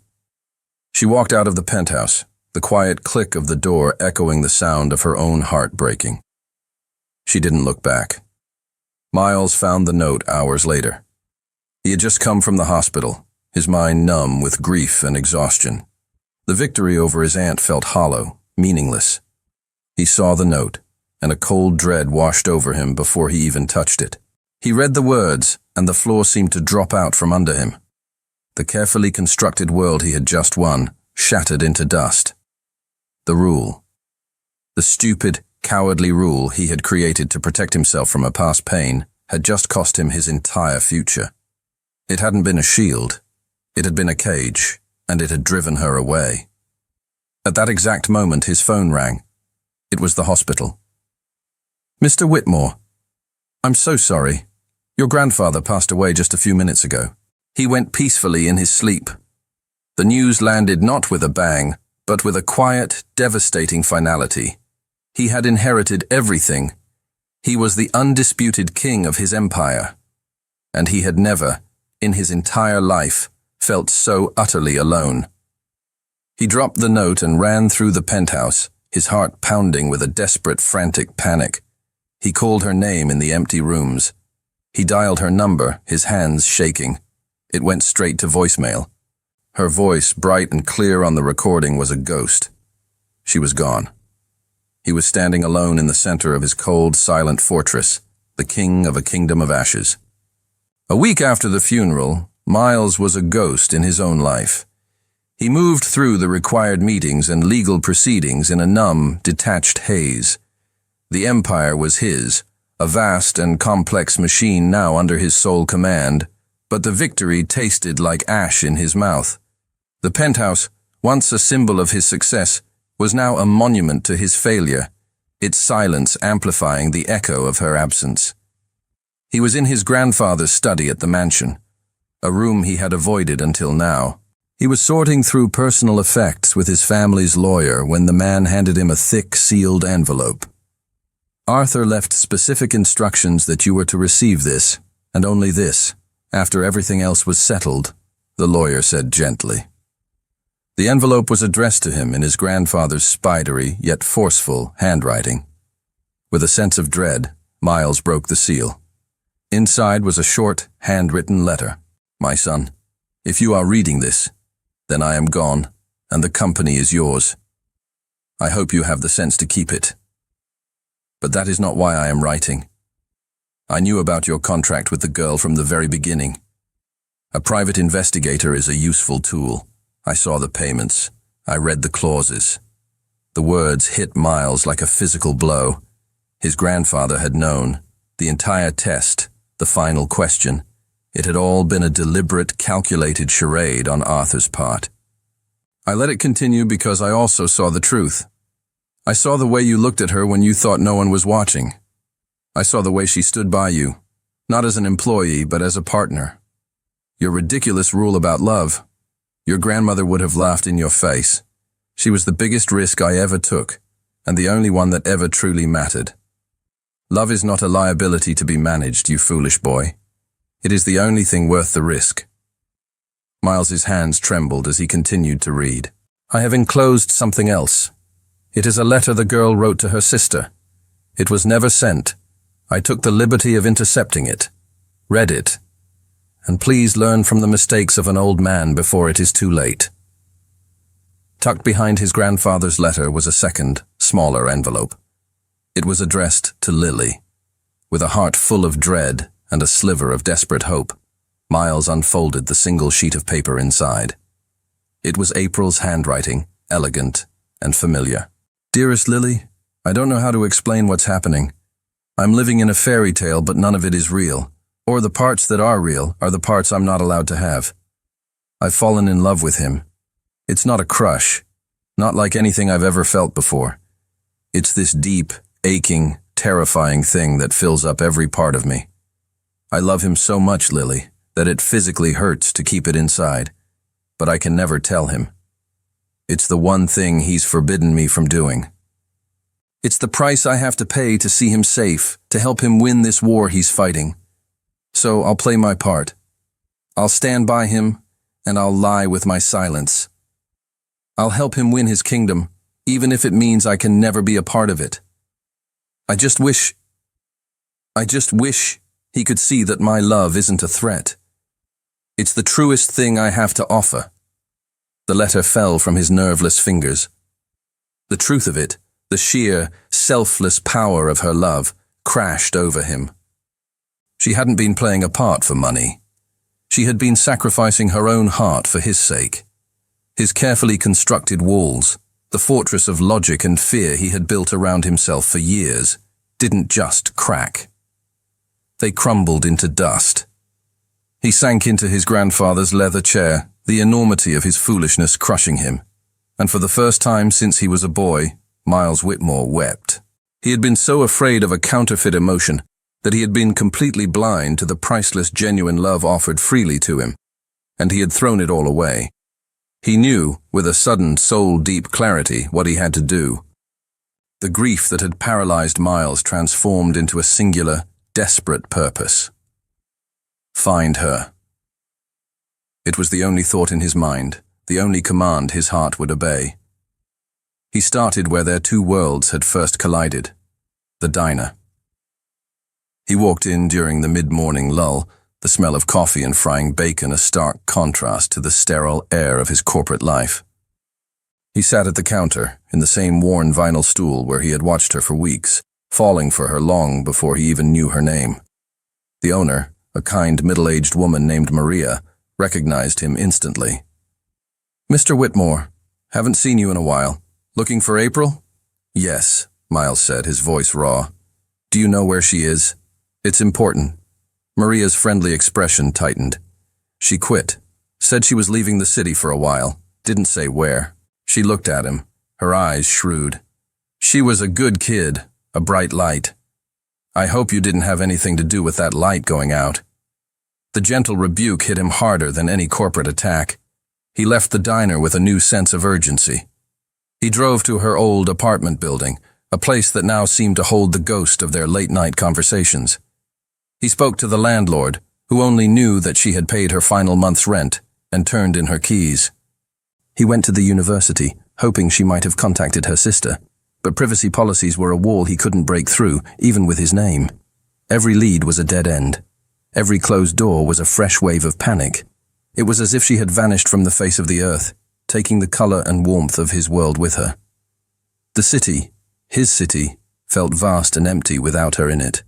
She walked out of the penthouse, the quiet click of the door echoing the sound of her own heart breaking. She didn't look back. Miles found the note hours later. He had just come from the hospital, his mind numb with grief and exhaustion. The victory over his aunt felt hollow, meaningless. He saw the note, and a cold dread washed over him before he even touched it. He read the words, and the floor seemed to drop out from under him. The carefully constructed world he had just won shattered into dust. The rule. The stupid, cowardly rule he had created to protect himself from a past pain had just cost him his entire future. It hadn't been a shield. It had been a cage, and it had driven her away. At that exact moment, his phone rang. It was the hospital. "Mr. Whitmore, I'm so sorry. Your grandfather passed away just a few minutes ago. He went peacefully in his sleep." The news landed not with a bang, but with a quiet, devastating finality. He had inherited everything. He was the undisputed king of his empire. And he had never, in his entire life, felt so utterly alone. He dropped the note and ran through the penthouse, his heart pounding with a desperate, frantic panic. He called her name in the empty rooms. He dialed her number, his hands shaking. It went straight to voicemail. Her voice, bright and clear on the recording, was a ghost. She was gone. He was standing alone in the center of his cold, silent fortress, the king of a kingdom of ashes. A week after the funeral, Miles was a ghost in his own life. He moved through the required meetings and legal proceedings in a numb, detached haze. The empire was his, a vast and complex machine now under his sole command, but the victory tasted like ash in his mouth. The penthouse, once a symbol of his success, was now a monument to his failure, its silence amplifying the echo of her absence. He was in his grandfather's study at the mansion, a room he had avoided until now. He was sorting through personal effects with his family's lawyer when the man handed him a thick, sealed envelope. Arthur left specific instructions that you were to receive this, and only this, after everything else was settled, the lawyer said gently. The envelope was addressed to him in his grandfather's spidery, yet forceful, handwriting. With a sense of dread, Miles broke the seal. Inside was a short, handwritten letter. My son, if you are reading this, then I am gone, and the company is yours. I hope you have the sense to keep it. But that is not why I am writing. I knew about your contract with the girl from the very beginning. A private investigator is a useful tool. I saw the payments. I read the clauses. The words hit Miles like a physical blow. His grandfather had known. The entire test, the final question. It had all been a deliberate, calculated charade on Arthur's part. I let it continue because I also saw the truth. I saw the way you looked at her when you thought no one was watching. I saw the way she stood by you, not as an employee, but as a partner. Your ridiculous rule about love. Your grandmother would have laughed in your face. She was the biggest risk I ever took, and the only one that ever truly mattered. Love is not a liability to be managed, you foolish boy. It is the only thing worth the risk. Miles's hands trembled as he continued to read. I have enclosed something else. It is a letter the girl wrote to her sister. It was never sent. I took the liberty of intercepting it. Read it. And please learn from the mistakes of an old man before it is too late. Tucked behind his grandfather's letter was a second, smaller envelope. It was addressed to Lily. With a heart full of dread and a sliver of desperate hope, Miles unfolded the single sheet of paper inside. It was April's handwriting, elegant and familiar. Dearest Lily, I don't know how to explain what's happening. I'm living in a fairy tale, but none of it is real. Or the parts that are real are the parts I'm not allowed to have. I've fallen in love with him. It's not a crush, not like anything I've ever felt before. It's this deep, aching, terrifying thing that fills up every part of me. I love him so much, Lily, that it physically hurts to keep it inside, but I can never tell him. It's the one thing he's forbidden me from doing. It's the price I have to pay to see him safe, to help him win this war he's fighting. So I'll play my part. I'll stand by him, and I'll lie with my silence. I'll help him win his kingdom, even if it means I can never be a part of it. I just wish he could see that my love isn't a threat. It's the truest thing I have to offer. The letter fell from his nerveless fingers. The truth of it, the sheer, selfless power of her love, crashed over him. She hadn't been playing a part for money. She had been sacrificing her own heart for his sake. His carefully constructed walls, the fortress of logic and fear he had built around himself for years, didn't just crack. They crumbled into dust. He sank into his grandfather's leather chair, the enormity of his foolishness crushing him. And for the first time since he was a boy, Miles Whitmore wept. He had been so afraid of a counterfeit emotion that he had been completely blind to the priceless genuine love offered freely to him, and he had thrown it all away. He knew, with a sudden soul-deep clarity, what he had to do. The grief that had paralyzed Miles transformed into a singular, desperate purpose. Find her. It was the only thought in his mind, the only command his heart would obey. He started where their two worlds had first collided, the diner. He walked in during the mid-morning lull, the smell of coffee and frying bacon a stark contrast to the sterile air of his corporate life. He sat at the counter, in the same worn vinyl stool where he had watched her for weeks, falling for her long before he even knew her name. The owner, a kind middle-aged woman named Maria, recognized him instantly. "Mr. Whitmore, haven't seen you in a while. Looking for April?" "Yes," Miles said, his voice raw. "Do you know where she is? It's important." Maria's friendly expression tightened. "She quit. Said she was leaving the city for a while. Didn't say where." She looked at him, her eyes shrewd. "She was a good kid, a bright light. I hope you didn't have anything to do with that light going out." The gentle rebuke hit him harder than any corporate attack. He left the diner with a new sense of urgency. He drove to her old apartment building, a place that now seemed to hold the ghost of their late-night conversations. He spoke to the landlord, who only knew that she had paid her final month's rent and turned in her keys. He went to the university, hoping she might have contacted her sister, but privacy policies were a wall he couldn't break through, even with his name. Every lead was a dead end. Every closed door was a fresh wave of panic. It was as if she had vanished from the face of the earth, taking the color and warmth of his world with her. The city, his city, felt vast and empty without her in it.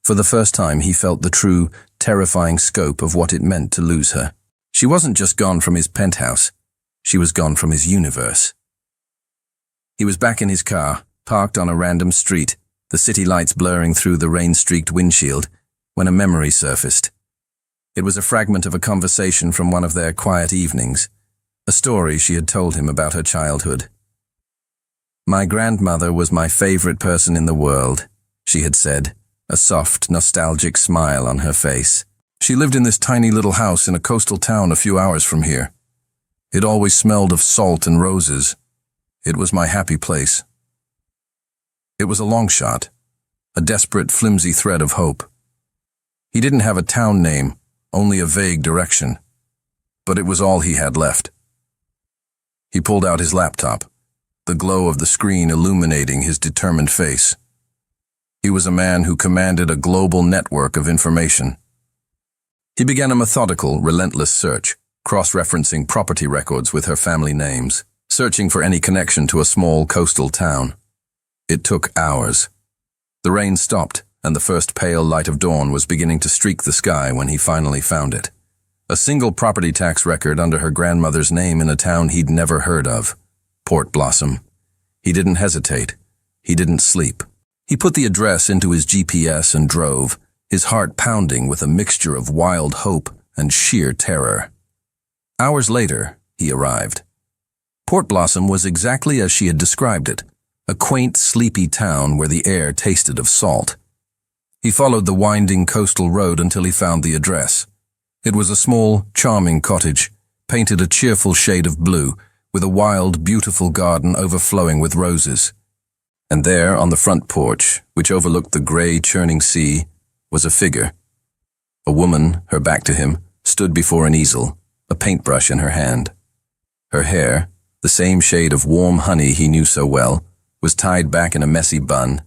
For the first time, he felt the true, terrifying scope of what it meant to lose her. She wasn't just gone from his penthouse. She was gone from his universe. He was back in his car, parked on a random street, the city lights blurring through the rain-streaked windshield, when a memory surfaced. It was a fragment of a conversation from one of their quiet evenings, a story she had told him about her childhood. "My grandmother was my favorite person in the world," she had said, a soft, nostalgic smile on her face. "She lived in this tiny little house in a coastal town a few hours from here. It always smelled of salt and roses. It was my happy place." It was a long shot, a desperate, flimsy thread of hope. He didn't have a town name, only a vague direction, but it was all he had left. He pulled out his laptop, the glow of the screen illuminating his determined face. He was a man who commanded a global network of information. He began a methodical, relentless search, cross-referencing property records with her family names, searching for any connection to a small coastal town. It took hours. The rain stopped, and the first pale light of dawn was beginning to streak the sky when he finally found it. A single property tax record under her grandmother's name in a town he'd never heard of, Port Blossom. He didn't hesitate. He didn't sleep. He put the address into his GPS and drove, his heart pounding with a mixture of wild hope and sheer terror. Hours later, he arrived. Port Blossom was exactly as she had described it, a quaint, sleepy town where the air tasted of salt. He followed the winding coastal road until he found the address. It was a small, charming cottage, painted a cheerful shade of blue, with a wild, beautiful garden overflowing with roses. And there, on the front porch, which overlooked the gray, churning sea, was a figure. A woman, her back to him, stood before an easel, a paintbrush in her hand. Her hair, the same shade of warm honey he knew so well, was tied back in a messy bun,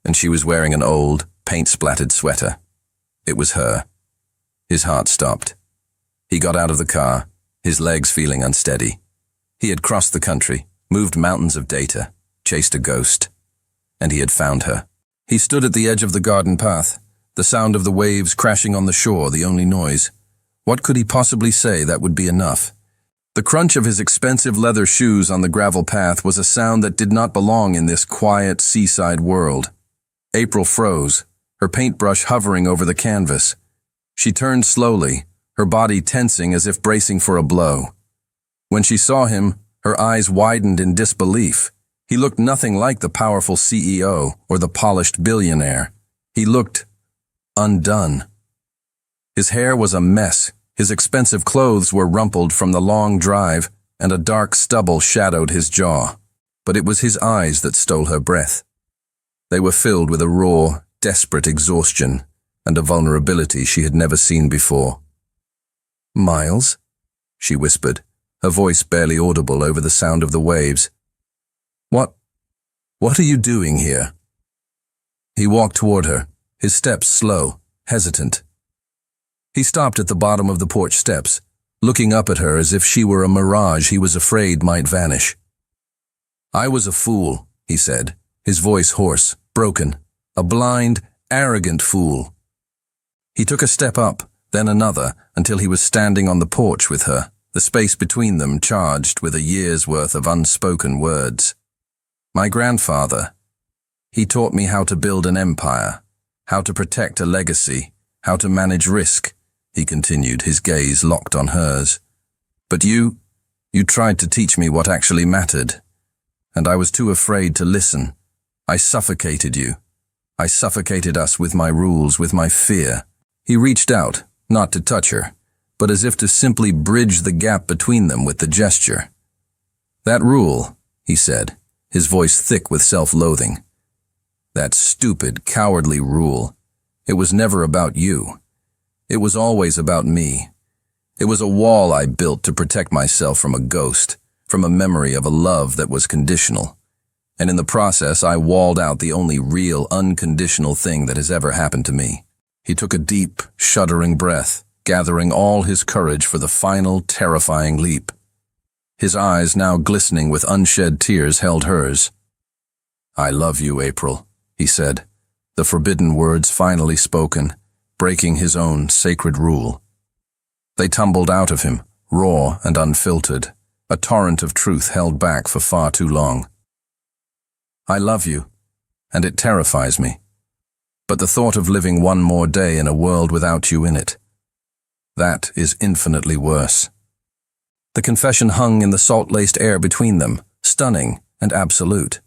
and she was wearing an old, paint-splattered sweater. It was her. His heart stopped. He got out of the car, his legs feeling unsteady. He had crossed the country, moved mountains of data, chased a ghost, and he had found her. He stood at the edge of the garden path, the sound of the waves crashing on the shore the only noise. What could he possibly say that would be enough? The crunch of his expensive leather shoes on the gravel path was a sound that did not belong in this quiet seaside world. April froze, her paintbrush hovering over the canvas. She turned slowly, her body tensing as if bracing for a blow. When she saw him, her eyes widened in disbelief. He looked nothing like the powerful CEO or the polished billionaire. He looked undone. His hair was a mess, his expensive clothes were rumpled from the long drive, and a dark stubble shadowed his jaw. But it was his eyes that stole her breath. They were filled with a raw, desperate exhaustion and a vulnerability she had never seen before. "Miles?" she whispered, her voice barely audible over the sound of the waves. What are you doing here?" He walked toward her, his steps slow, hesitant. He stopped at the bottom of the porch steps, looking up at her as if she were a mirage he was afraid might vanish. "I was a fool," he said, his voice hoarse, broken. "A blind, arrogant fool." He took a step up, then another, until he was standing on the porch with her, the space between them charged with a year's worth of unspoken words. "My grandfather. He taught me how to build an empire, how to protect a legacy, how to manage risk," he continued, his gaze locked on hers. "But you tried to teach me what actually mattered, and I was too afraid to listen. I suffocated you. I suffocated us with my rules, with my fear." He reached out, not to touch her, but as if to simply bridge the gap between them with the gesture. "That rule," he said, his voice thick with self-loathing. "That stupid, cowardly rule. It was never about you. It was always about me. It was a wall I built to protect myself from a ghost, from a memory of a love that was conditional. And in the process, I walled out the only real, unconditional thing that has ever happened to me." He took a deep, shuddering breath, gathering all his courage for the final, terrifying leap. His eyes, now glistening with unshed tears, held hers. "I love you, April," he said, the forbidden words finally spoken, breaking his own sacred rule. They tumbled out of him, raw and unfiltered, a torrent of truth held back for far too long. "I love you, and it terrifies me. But the thought of living one more day in a world without you in it, that is infinitely worse." The confession hung in the salt-laced air between them, stunning and absolute.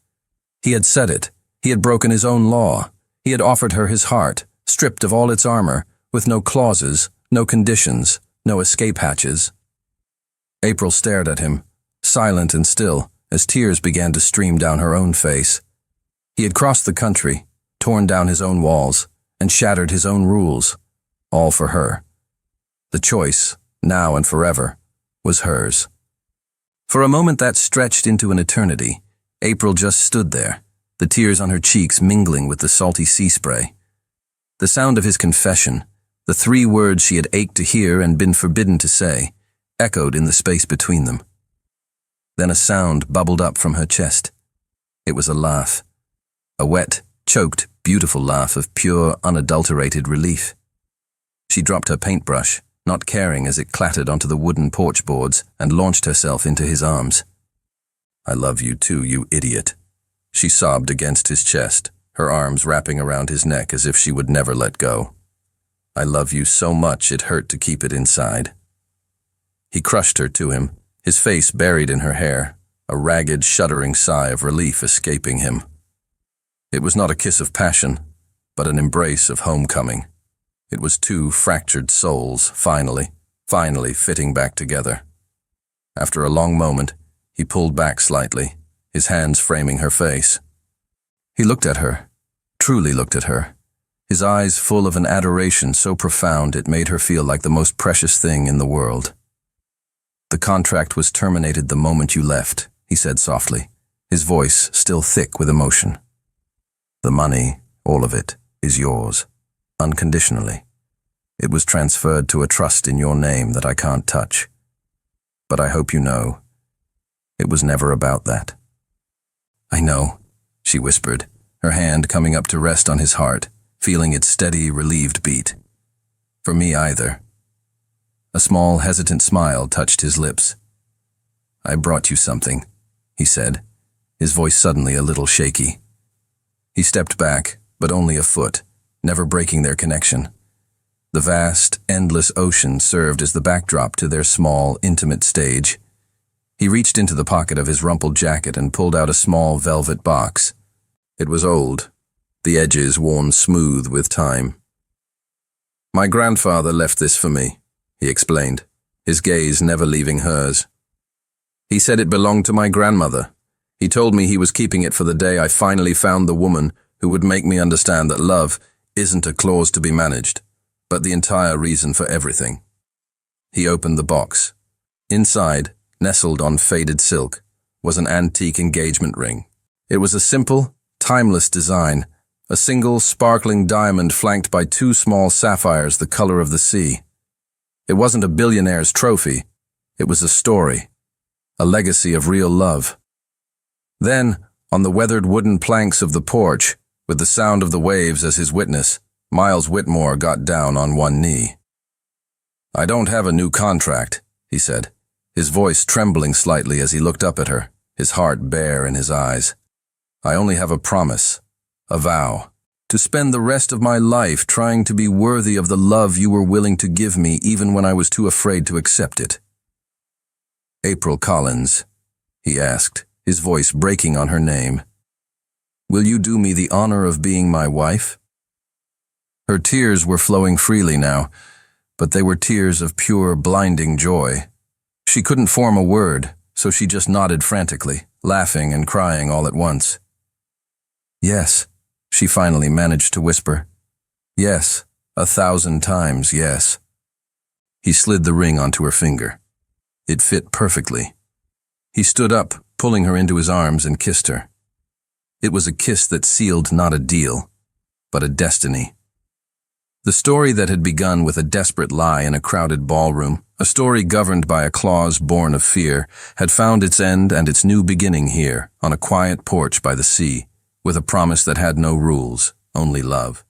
He had said it. He had broken his own law. He had offered her his heart, stripped of all its armor, with no clauses, no conditions, no escape hatches. April stared at him, silent and still, as tears began to stream down her own face. He had crossed the country, torn down his own walls, and shattered his own rules, all for her. The choice, now and forever, was hers. For a moment that stretched into an eternity, April just stood there, the tears on her cheeks mingling with the salty sea spray. The sound of his confession, the 3 words she had ached to hear and been forbidden to say, echoed in the space between them. Then a sound bubbled up from her chest. It was a laugh. A wet, choked, beautiful laugh of pure, unadulterated relief. She dropped her paintbrush, not caring as it clattered onto the wooden porch boards, and launched herself into his arms. "I love you too, you idiot," she sobbed against his chest, her arms wrapping around his neck as if she would never let go. "I love you so much it hurt to keep it inside." He crushed her to him, his face buried in her hair, a ragged, shuddering sigh of relief escaping him. It was not a kiss of passion, but an embrace of homecoming. It was 2 fractured souls, finally fitting back together. After a long moment, he pulled back slightly, his hands framing her face. He looked at her, truly looked at her, his eyes full of an adoration so profound it made her feel like the most precious thing in the world. "The contract was terminated the moment you left," he said softly, his voice still thick with emotion. "The money, all of it, is yours, unconditionally. It was transferred to a trust in your name that I can't touch. But I hope you know, it was never about that." "I know," she whispered, her hand coming up to rest on his heart, feeling its steady, relieved beat. "For me either." A small, hesitant smile touched his lips. "I brought you something," he said, his voice suddenly a little shaky. He stepped back, but only a foot, never breaking their connection. The vast, endless ocean served as the backdrop to their small, intimate stage. He reached into the pocket of his rumpled jacket and pulled out a small velvet box. It was old, the edges worn smooth with time. "My grandfather left this for me," he explained, his gaze never leaving hers. "He said it belonged to my grandmother. He told me he was keeping it for the day I finally found the woman who would make me understand that love isn't a clause to be managed, but the entire reason for everything." He opened the box. Inside, nestled on faded silk, was an antique engagement ring. It was a simple, timeless design, a single sparkling diamond flanked by 2 small sapphires the color of the sea. It wasn't a billionaire's trophy. It was a story, a legacy of real love. Then, on the weathered wooden planks of the porch, with the sound of the waves as his witness, Miles Whitmore got down on one knee. "I don't have a new contract," he said, his voice trembling slightly as he looked up at her, his heart bare in his eyes. "I only have a promise, a vow, to spend the rest of my life trying to be worthy of the love you were willing to give me even when I was too afraid to accept it." "April Collins," he asked, his voice breaking on her name, "will you do me the honor of being my wife?" Her tears were flowing freely now, but they were tears of pure, blinding joy. She couldn't form a word, so she just nodded frantically, laughing and crying all at once. "Yes," she finally managed to whisper. "Yes, 1,000 times yes." He slid the ring onto her finger. It fit perfectly. He stood up, pulling her into his arms, and kissed her. It was a kiss that sealed not a deal, but a destiny. The story that had begun with a desperate lie in a crowded ballroom, a story governed by a clause born of fear, had found its end and its new beginning here, on a quiet porch by the sea, with a promise that had no rules, only love.